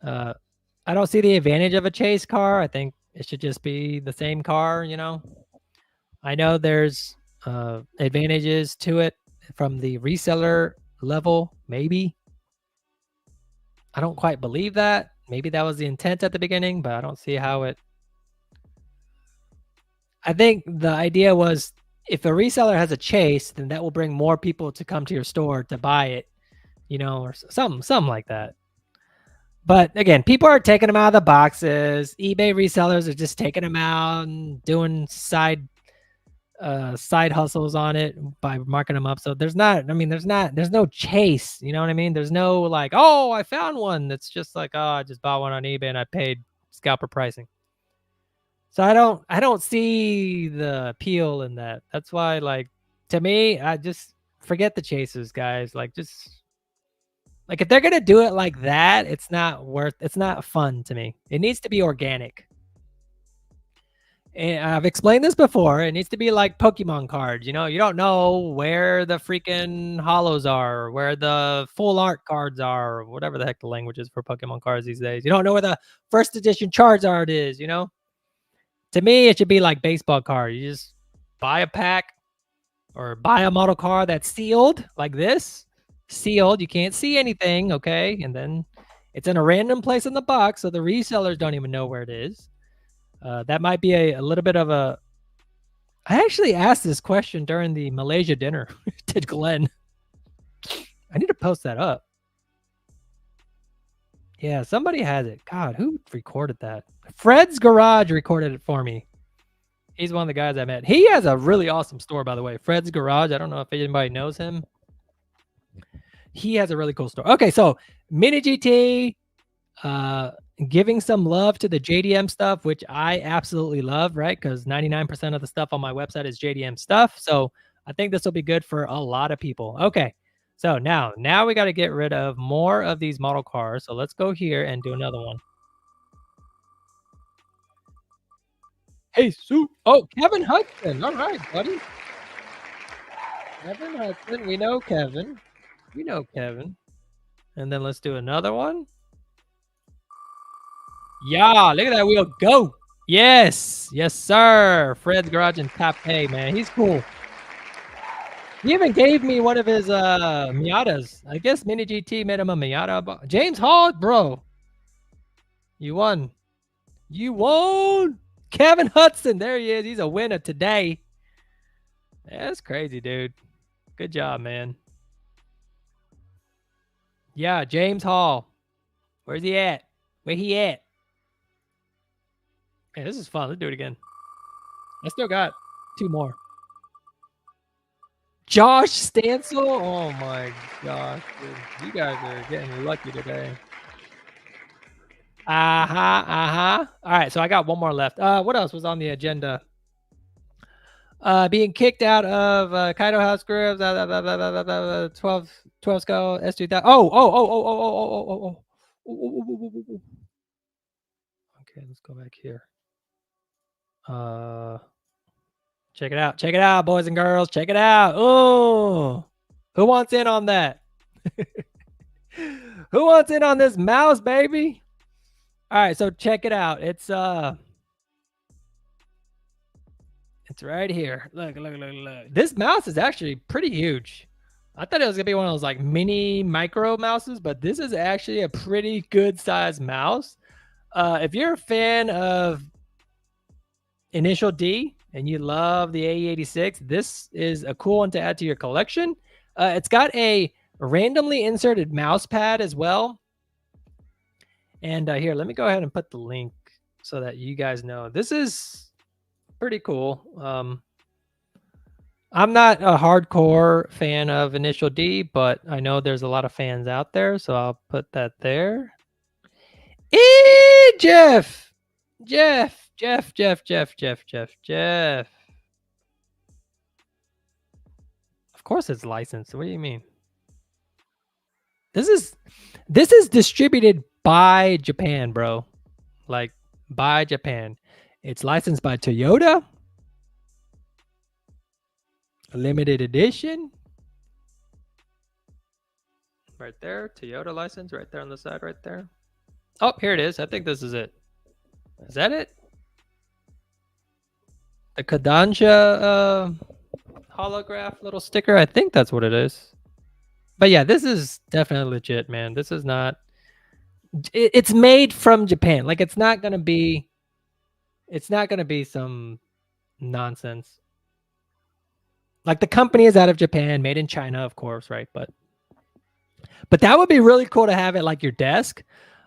I don't see the advantage of a chase car. I think it should just be the same car, you know. I know there's advantages to it from the reseller level, maybe. I don't quite believe that. Maybe that was the intent at the beginning, but I don't see how it. I think the idea was if a reseller has a chase, then that will bring more people to come to your store to buy it, you know, or something like that. But again, people are taking them out of the boxes. eBay resellers are just taking them out and doing side hustles on it by marking them up. So there's no chase. You know what I mean? There's no like, oh, I found one. That's just like, oh, I just bought one on eBay and I paid scalper pricing. So I don't see the appeal in that. That's why, like, to me, I just forget the chases, guys. Like, just like if they're gonna do it like that, it's not fun to me. It needs to be organic. And I've explained this before. It needs to be like Pokemon cards. You know, you don't know where the freaking hollows are, or where the full art cards are, or whatever the heck the language is for Pokemon cards these days. You don't know where the first edition Charizard is, you know? To me, it should be like baseball card. You just buy a pack or buy a model car that's sealed like this. Sealed. You can't see anything, okay? And then it's in a random place in the box, so the resellers don't even know where it is. That might be a little bit of a. I actually asked this question during the Malaysia dinner to Glenn. I need to post that up. Yeah, somebody has it. God, who recorded that? Fred's Garage recorded it for me. He's one of the guys I met. He has a really awesome store, by the way. Fred's Garage. I don't know if anybody knows him. He has a really cool store. Okay, so Mini GT, giving some love to the JDM stuff, which I absolutely love, right? Because 99% of the stuff on my website is JDM stuff. So I think this will be good for a lot of people. Okay, so now we got to get rid of more of these model cars. So let's go here and do another one. Hey, Sue. Oh, Kevin Hudson. All right, buddy. Kevin Hudson. We know Kevin. We know Kevin. And then let's do another one. Yeah, look at that wheel go. Yes. Yes, sir. Fred's Garage and Taipei, man. He's cool. He even gave me one of his Miatas. I guess Mini GT made him a Miata. James Hall, bro. You won. You won. Kevin Hudson. There he is. He's a winner today. That's crazy, dude. Good job, man. Yeah, James Hall. Where's he at? Where he at? Hey, this is fun. Let's do it again. I still got 2 more. Josh Stansel. Oh my gosh, dude. You guys are getting lucky today. All right, so I got 1 more left. What else was on the agenda? Being kicked out of Kaido House groups. 12 skull S2000. Oh. Okay, let's go back here. Check it out. Check it out, boys and girls. Check it out. Oh, who wants in on that? Who wants in on this mouse, baby? All right, so check it out. It's right here. Look. This mouse is actually pretty huge. I thought it was gonna be one of those like mini micro mouses, but this is actually a pretty good sized mouse. If you're a fan of Initial D and you love the AE86, this is a cool one to add to your collection. It's got a randomly inserted mouse pad as well. And here, let me go ahead and put the link so that you guys know. This is pretty cool. I'm not a hardcore fan of Initial D, but I know there's a lot of fans out there, so I'll put that there. Jeff. Of course it's licensed. What do you mean? This is distributed by Japan, bro. Like by Japan. It's licensed by Toyota. A limited edition. Right there. Toyota license right there on the side right there. Oh, here it is. I think this is it. Is that it? The Kodansha holograph little sticker. I think that's what it is. But yeah, this is definitely legit, man. This is not. It's made from Japan. Like it's not gonna be. It's not gonna be some nonsense. Like the company is out of Japan, made in China, of course, right? But that would be really cool to have at like your desk.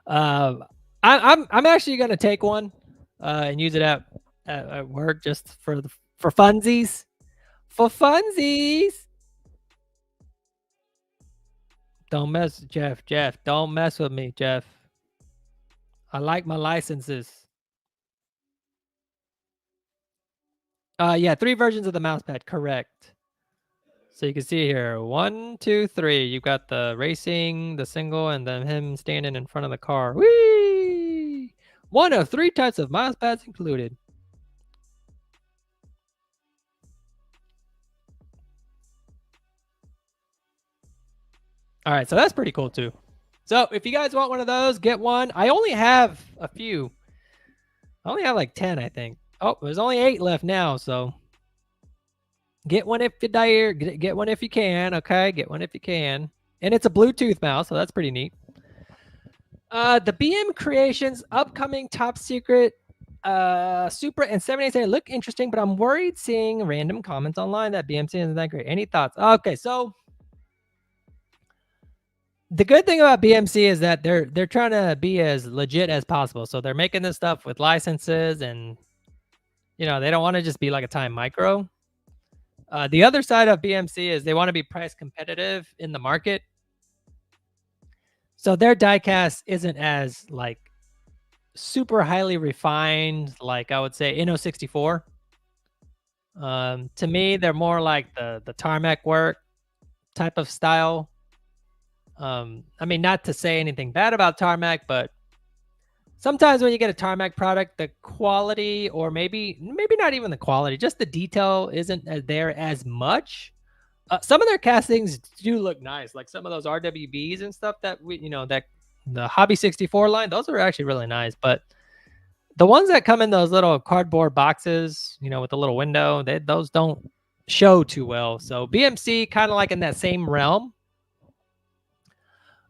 I'm actually gonna take one and use it at work just for funsies. For funsies. Don't mess, Jeff. Don't mess with me, Jeff. I like my licenses. Yeah, 3 versions of the mouse pad, correct. So you can see here, 1, 2, 3. You've got the racing, the single, and then him standing in front of the car. Whee! 1 of 3 types of mouse pads included. All right, so that's pretty cool too. So if you guys want one of those, get one. I only have a few. I only have like 10, I think. Oh, there's only 8 left now, so get one if you dare. Get one if you can, okay? Get one if you can. And it's a Bluetooth mouse, so that's pretty neat. The BM Creations upcoming top secret Supra and 787 look interesting, but I'm worried seeing random comments online that BMC isn't that great. Any thoughts? Okay, so the good thing about BMC is that they're trying to be as legit as possible. So they're making this stuff with licenses, and you know they don't want to just be like a Time Micro. The other side of BMC is they want to be price competitive in the market. So their diecast isn't as like super highly refined, like I would say Inno 64. To me, they're more like the tarmac work type of style. I mean, not to say anything bad about tarmac, but sometimes when you get a tarmac product, the quality, or maybe not even the quality, just the detail isn't there as much. Some of their castings do look nice, like some of those RWBs and stuff that that the Hobby 64 line, those are actually really nice. But the ones that come in those little cardboard boxes, with the little window, those don't show too well. So BMC kind of like in that same realm.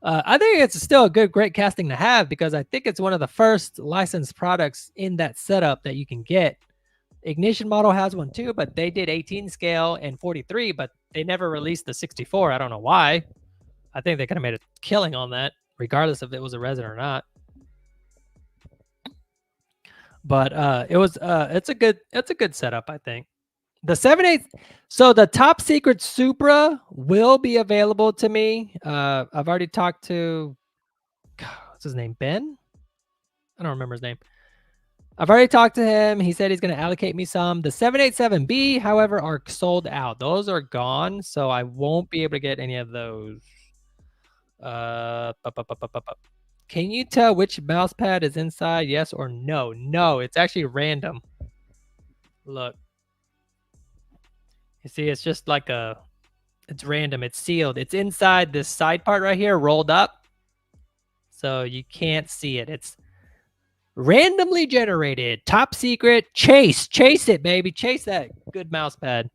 I think it's still a great casting to have because I think it's one of the first licensed products in that setup that you can get. Ignition model has one too, but they did 18 scale and 43, but they never released the 64. I don't know why. I think they could have made a killing on that, regardless if it was a resin or not. But it's a good setup, I think. The 7/8, so the top secret Supra will be available to me. I've already talked to, what's his name, Ben? I don't remember his name. I've already talked to him. He said he's going to allocate me some. The 787B, however, are sold out. Those are gone, so I won't be able to get any of those. Can you tell which mouse pad is inside? Yes or no? No, it's actually random. Look. You see, it's just like it's random. It's sealed. It's inside this side part right here, rolled up. So you can't see it. It's randomly generated. Top secret. Chase it, baby. Chase that good mouse pad.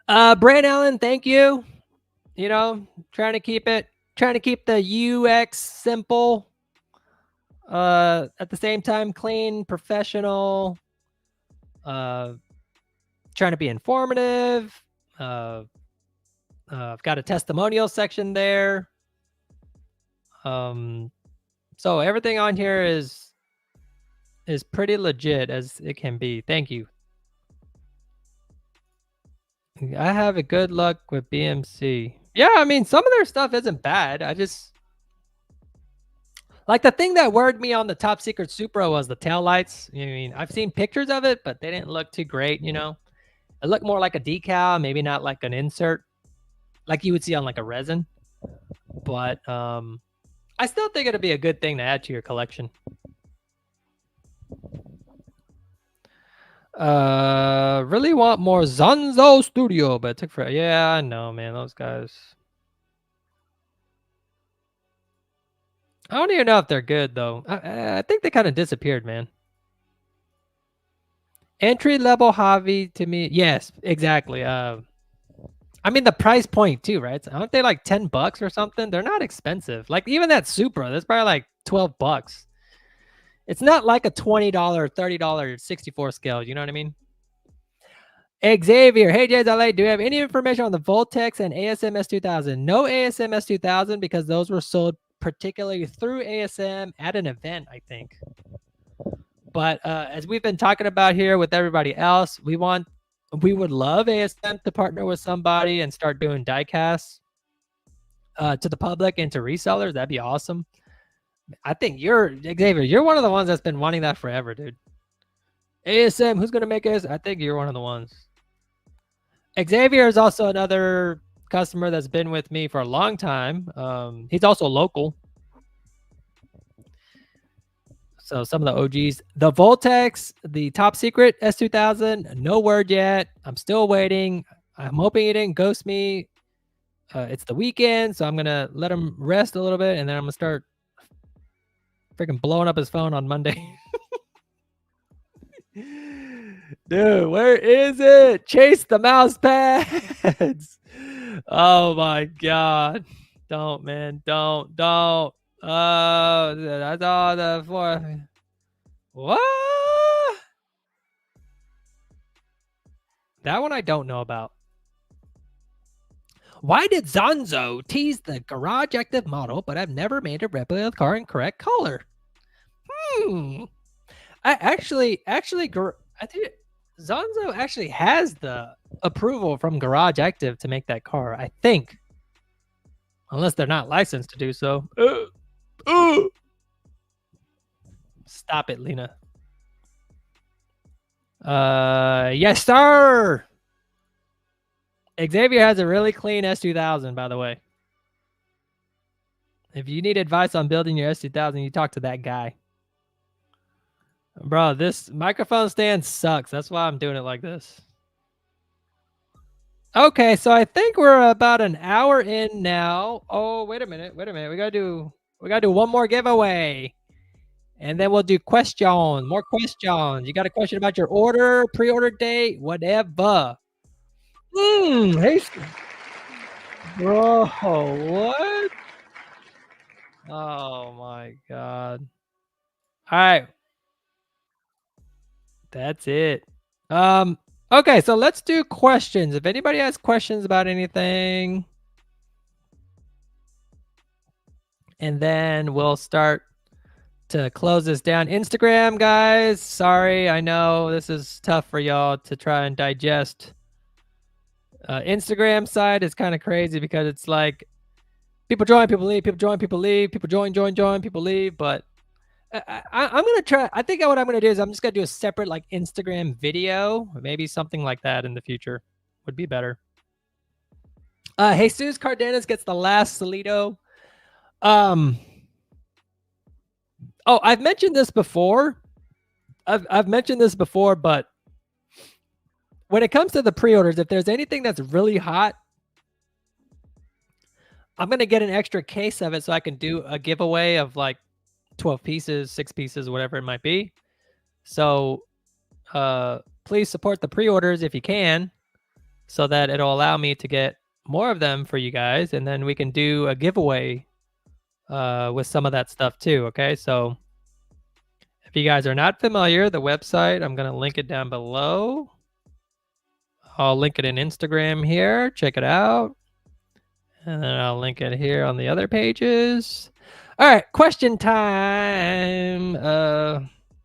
Brand Allen, thank you. You know, trying to keep the UX simple. At the same time, clean, professional. Trying to be informative. I've got a testimonial section there. So everything on here is pretty legit as it can be. Thank you. I have a good luck with BMC. Yeah, I mean, some of their stuff isn't bad. I just like the thing that worried me on the top secret Supra was the tail lights. I mean, I've seen pictures of it, but they didn't look too great, you know. It looked more like a decal, maybe not like an insert, like you would see on like a resin. But I still think it'd be a good thing to add to your collection. Really want more Zanzo Studio, but it took forever. Yeah, I know, man. Those guys. I don't even know if they're good though. I think they kind of disappeared, man. Entry level hobby to me, yes, exactly. I mean the price point too, right? Aren't they like $10 or something? They're not expensive. Like even that Supra, that's probably like $12. It's not like a $20, $30 64 scale. You know what I mean? Xavier, hey JZLA, do you have any information on the Voltex and ASM S2000? No ASM S2000 because those were sold particularly through ASM at an event, I think. But as we've been talking about here with everybody else, we would love ASM to partner with somebody and start doing diecasts to the public and to resellers. That'd be awesome. I think Xavier, you're one of the ones that's been wanting that forever, dude. ASM, who's gonna make us? I think you're one of the ones. Xavier is also another customer that's been with me for a long time. He's also local. So some of the OGs. The Voltex, the top secret S2000, no word yet. I'm still waiting. I'm hoping he didn't ghost me. It's the weekend, so I'm going to let him rest a little bit, and then I'm going to start freaking blowing up his phone on Monday. Dude, where is it? Chase the mouse pads. Oh my God. Don't, man. Don't. That's all the for. What? That one I don't know about. Why did Zanzo tease the garage active model, but I've never made a replica of the car in correct color? I actually, I think Zanzo actually has the approval from Garage Active to make that car, I think. Unless they're not licensed to do so. Stop it, Lena. Yes, sir. Xavier has a really clean S2000, by the way. If you need advice on building your S2000, you talk to that guy. Bro, this microphone stand sucks. That's why I'm doing it like this. Okay, so I think we're about an hour in now. Oh, wait a minute. We gotta do one more giveaway. And then we'll do questions, more questions. You got a question about your order, pre-order date, whatever. Hey, Bro, what? Oh my god. All right, that's it. Okay, so let's do questions. If anybody has questions about anything, and then we'll start to close this down. Instagram, guys, sorry, I know this is tough for y'all to try and digest. Instagram side is kind of crazy because it's like people join, people leave, people join, people leave, people join, people leave. But I'm gonna try. I think what I'm gonna do is I'm just gonna do a separate like Instagram video, maybe something like that in the future would be better. Jesus Cardenas gets the last Solito. Um, oh, I've mentioned this before. I've mentioned this before, but when it comes to the pre-orders, if there's anything that's really hot, I'm gonna get an extra case of it so I can do a giveaway of like 12 pieces, 6 pieces, whatever it might be. So please support the pre-orders if you can, so that it'll allow me to get more of them for you guys, and then we can do a giveaway with some of that stuff too. Okay, so if you guys are not familiar, the website, I'm gonna link it down below. I'll link it in Instagram here. Check it out. And then I'll link it here on the other pages. All right, question time.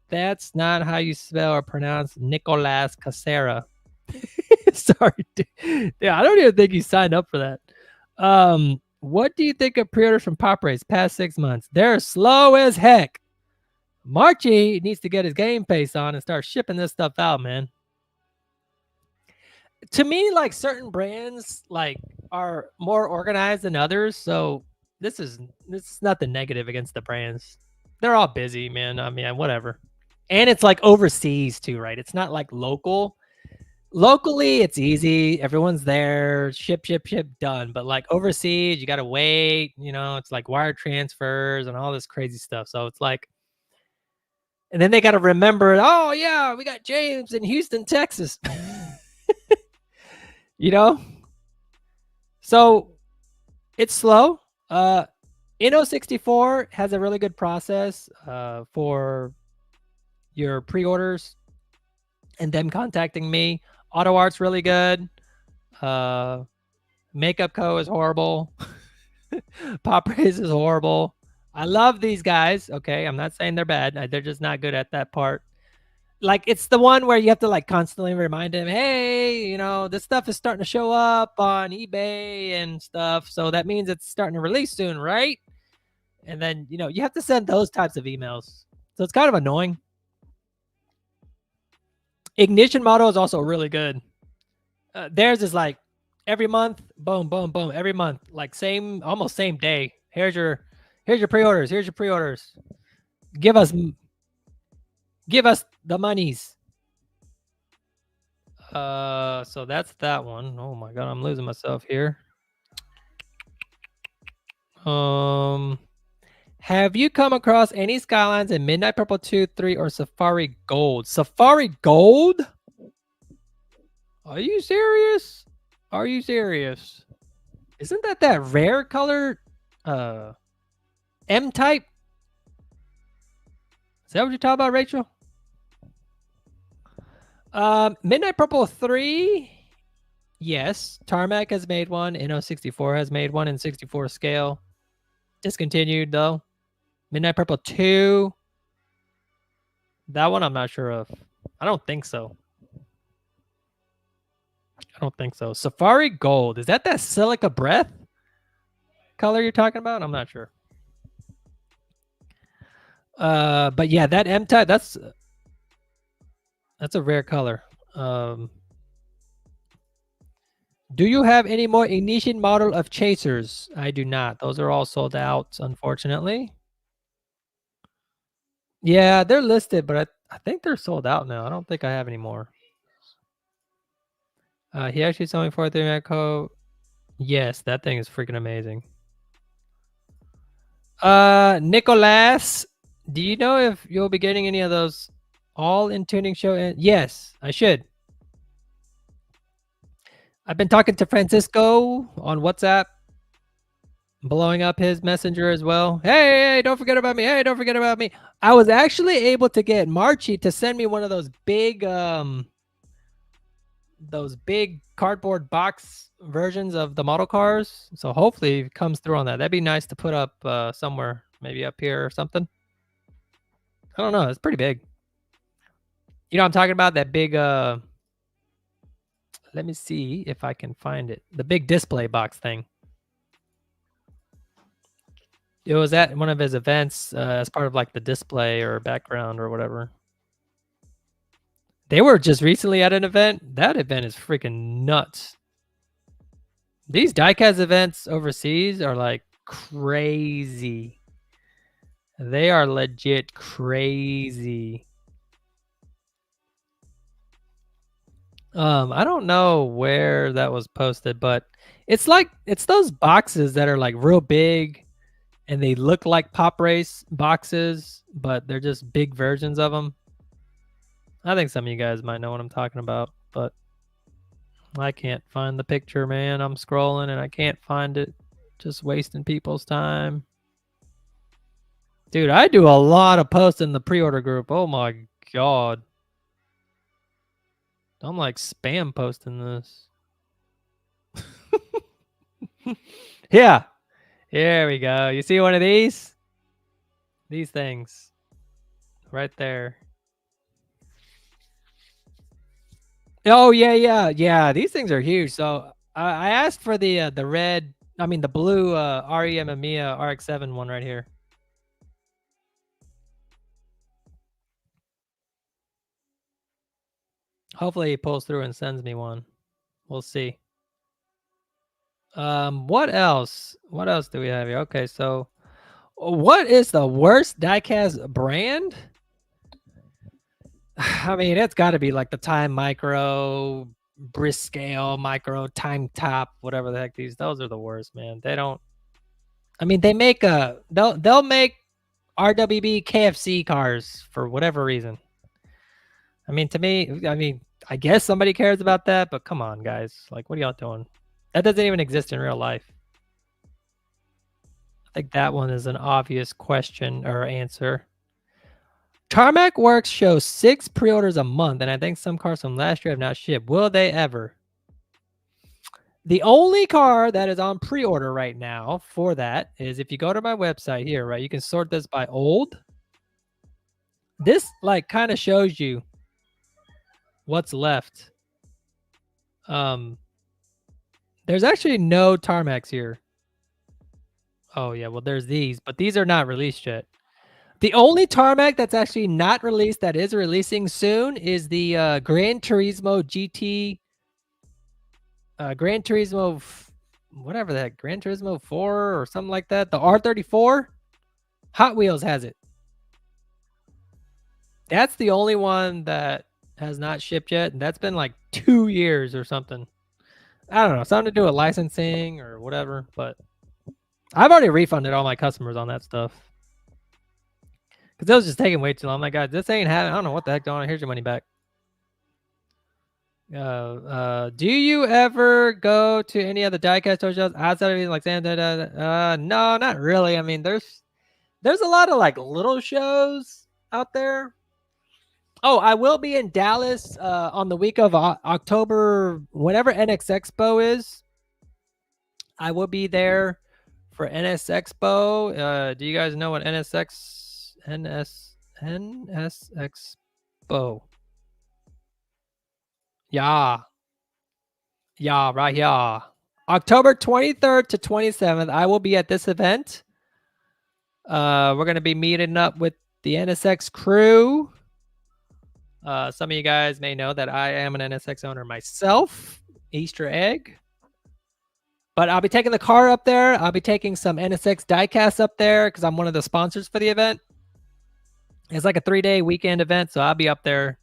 That's not how you spell or pronounce Nicolas Casera. Sorry, dude. Yeah, I don't even think he signed up for that. What do you think of pre-orders from Pop Race past 6 months? They're slow as heck. Marchie needs to get his game face on and start shipping this stuff out, man. To me, like certain brands like are more organized than others, so this is nothing negative against the brands. They're all busy, man. I mean, whatever. And it's like overseas too, right? It's not like local. Locally, it's easy. Everyone's there. Ship, done. But like overseas, you gotta wait. You know, it's like wire transfers and all this crazy stuff. So it's like, and then they gotta remember. Oh yeah, we got James in Houston, Texas. You know, so it's slow. Inno64 has a really good process for your pre-orders and them contacting me. Auto Art's really good. Makeup Co is horrible. Pop Race is horrible. I love these guys. Okay, I'm not saying they're bad. They're just not good at that part. Like it's the one where you have to like constantly remind them, hey, you know, this stuff is starting to show up on eBay and stuff. So that means it's starting to release soon, right? And then, you know, you have to send those types of emails. So it's kind of annoying. Ignition Model is also really good. Theirs is like every month, boom, boom, boom, every month, like almost same day. Here's your pre-orders. Here's your pre-orders. Give us the monies. So that's that one. Oh my god, I'm losing myself here. Have you come across any Skylines in Midnight Purple 2, 3, or Safari Gold? Safari Gold? Are you serious? Are you serious? Isn't that rare color? M-type? Is that what you're talking about, Rachel? Midnight Purple 3? Yes. Tarmac has made one. Inno64 has made one in 64 scale. Discontinued, though. Midnight Purple 2. That one I'm not sure of. I don't think so. I don't think so. Safari Gold. Is that Silica Breath color you're talking about? I'm not sure. But yeah, that M-type, that's a rare color. Do you have any more Ignition model of Chasers? I do not. Those are all sold out, unfortunately. Yeah, they're listed, but I think they're sold out now. I don't think I have any more. He actually saw me for the Echo. Yes, that thing is freaking amazing. Nicolas, do you know if you'll be getting any of those all in tuning show? Yes, I should. I've been talking to Francisco on WhatsApp, blowing up his messenger as well. Hey, don't forget about me. Hey, don't forget about me. I was actually able to get Marchie to send me one of those big cardboard box versions of the model cars. So hopefully it comes through on that. That'd be nice to put up somewhere, maybe up here or something. I don't know. It's pretty big. You know what I'm talking about? That big let me see if I can find it. The big display box thing. It was at one of his events as part of like the display or background or whatever. They were just recently at an event. That event is freaking nuts. These diecast events overseas are like crazy. They are legit crazy. I don't know where that was posted, but it's those boxes that are like real big and they look like Pop Race boxes, but they're just big versions of them. I think some of you guys might know what I'm talking about, but I can't find the picture, man. I'm scrolling and I can't find it. Just wasting people's time. Dude, I do a lot of posts in the pre-order group. Oh my god. I'm like spam posting this. Yeah. Here we go. You see one of these? These things. Right there. Oh yeah. These things are huge. So I asked for the red, I mean the blue REM Amiya RX-7 one right here. Hopefully he pulls through and sends me one. We'll see. What else? What else do we have here? Okay, so what is the worst diecast brand? I mean, it's got to be like the Time Micro, Briscale Micro, Time Top, whatever the heck those are the worst, man. They don't. I mean, they make they'll make RWB KFC cars for whatever reason. I mean, to me, I guess somebody cares about that, but come on, guys. Like, what are y'all doing? That doesn't even exist in real life. I think that one is an obvious question or answer. Tarmac Works shows 6 pre-orders a month, and I think some cars from last year have not shipped. Will they ever? The only car that is on pre-order right now for that is if you go to my website here, right? You can sort this by old. This like kind of shows you what's left. There's actually no Tarmacs here. Oh yeah, well there's these, but these are not released yet. The only Tarmac that's actually not released that is releasing soon is the Gran Turismo GT, Gran Turismo, whatever that, Gran Turismo 4 or something like that. The R34, Hot Wheels has it. That's the only one that has not shipped yet, and that's been like 2 years or something. I don't know, something to do with licensing or whatever, but I've already refunded all my customers on that stuff. Because it was just taking way too long. I'm like, guys, this ain't happening. I don't know what the heck going on. Here's your money back. Do you ever go to any of the diecast toy shows outside of like Santa? No, not really. I mean, there's a lot of like little shows out there. Oh, I will be in Dallas on the week of October, whenever NX Expo is. I will be there for NS Expo. Do you guys know what NS Expo? Yeah, right here. October 23rd to 27th, I will be at this event. We're going to be meeting up with the NSX crew. Some of you guys may know that I am an NSX owner myself. Easter egg. But I'll be taking the car up there. I'll be taking some NSX diecasts up there because I'm one of the sponsors for the event. It's like a 3-day weekend event, so I'll be up there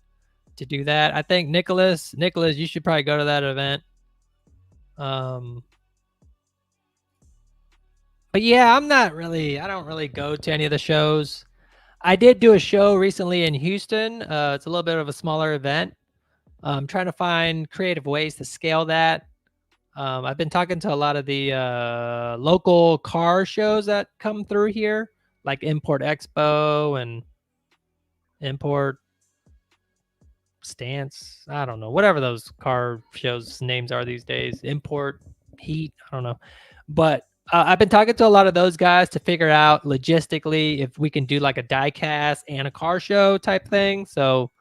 to do that. I think Nicholas, you should probably go to that event. But yeah, I don't really go to any of the shows. I did do a show recently in Houston. It's a little bit of a smaller event. I'm trying to find creative ways to scale that. I've been talking to a lot of the local car shows that come through here, like Import Expo and Import Stance. I don't know, whatever those car shows names are these days. Import Heat. I don't know, but I've been talking to a lot of those guys to figure out logistically if we can do like a die cast and a car show type thing. So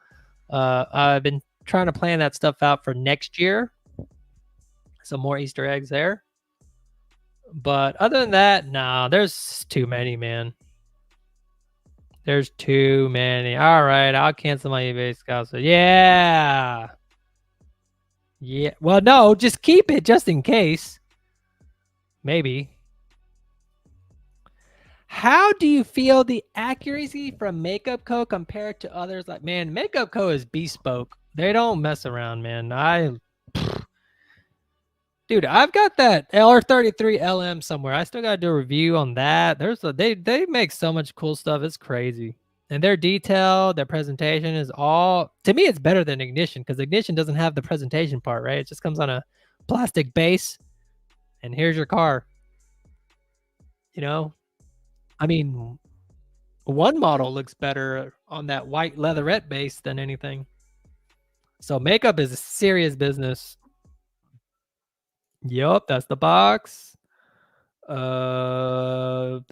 I've been trying to plan that stuff out for next year. Some more Easter eggs there. But other than that, no, there's too many, man. There's too many. All right, I'll cancel my eBay Scouts. Yeah. Yeah. Well, no, just keep it just in case. Maybe. How do you feel the accuracy from Makeup Co compared to others? Like, man, Makeup Co is bespoke. They don't mess around, man. Dude, I've got that LR33 LM somewhere. I still gotta do a review on that. They make so much cool stuff. It's crazy. And their detail, their presentation is all, to me, it's better than Ignition because Ignition doesn't have the presentation part, right? It just comes on a plastic base, and here's your car. You know, I mean, one model looks better on that white leatherette base than anything. So makeup is a serious business. Yup, that's the box. NSX,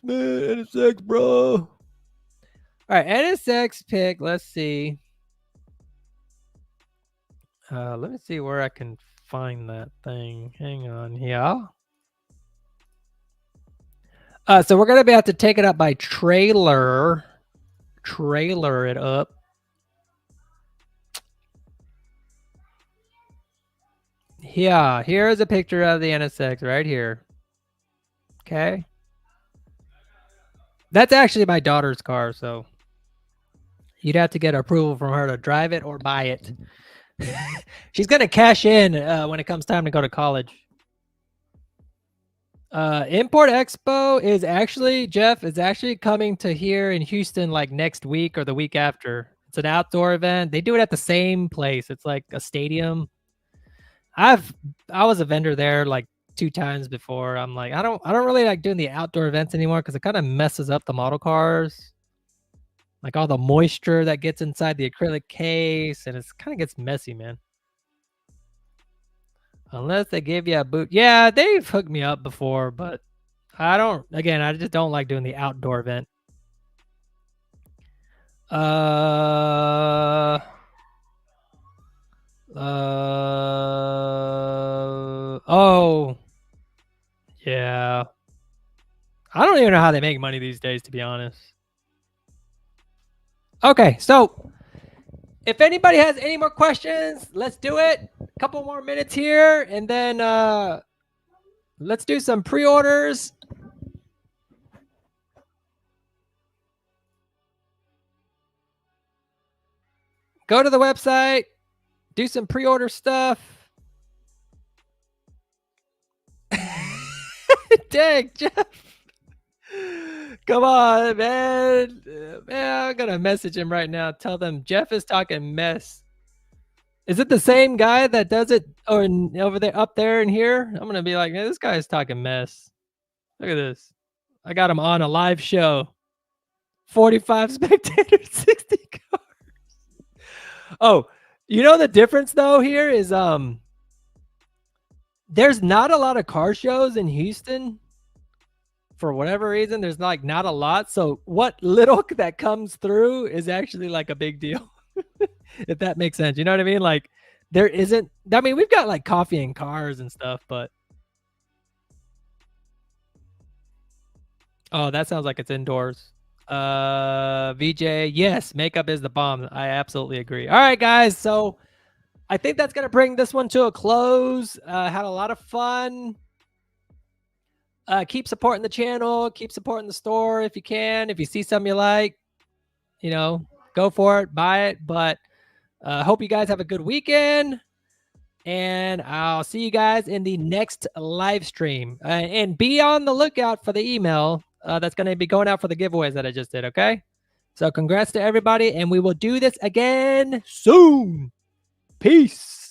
man, NSX, bro. All right, NSX pick. Let's see. Let me see where I can find that thing. Hang on here. So we're gonna have to take it up by trailer it up. Yeah, here's a picture of the NSX right here. Okay. That's actually my daughter's car, so you'd have to get approval from her to drive it or buy it. She's gonna cash in when it comes time to go to college. Import Expo is actually, Jeff, is actually coming to here in Houston like next week or the week after. It's an outdoor event. They do it at the same place. It's like a stadium. I was a vendor there like 2 times before. I'm like, I don't really like doing the outdoor events anymore because it kind of messes up the model cars. Like all the moisture that gets inside the acrylic case, and it's kind of gets messy, man. Unless they give you a boot. Yeah, they've hooked me up before, but I just don't like doing the outdoor event. Oh. Yeah. I don't even know how they make money these days, to be honest. Okay, so if anybody has any more questions, let's do it. A couple more minutes here, and then let's do some pre-orders. Go to the website, do some pre-order stuff. Dang, Jeff. Come on, man. Man, I'm gonna message him right now. Tell them Jeff is talking mess. Is it the same guy that does it over there, up there and here? I'm gonna be like, man, this guy's talking mess. Look at this. I got him on a live show. 45 spectators, 60 cars. Oh, you know the difference though here is there's not a lot of car shows in Houston. For whatever reason, there's like not a lot. So what little that comes through is actually like a big deal. If that makes sense. You know what I mean? Like there isn't, I mean, we've got like coffee and cars and stuff, but. Oh, that sounds like it's indoors. VJ, yes, makeup is the bomb. I absolutely agree. All right, guys. So I think that's going to bring this one to a close. Had a lot of fun. Keep supporting the channel. Keep supporting the store if you can. If you see something you like, you know, go for it, buy it. But hope you guys have a good weekend. And I'll see you guys in the next live stream. And be on the lookout for the email that's going to be going out for the giveaways that I just did, okay? So congrats to everybody, and we will do this again soon. Peace.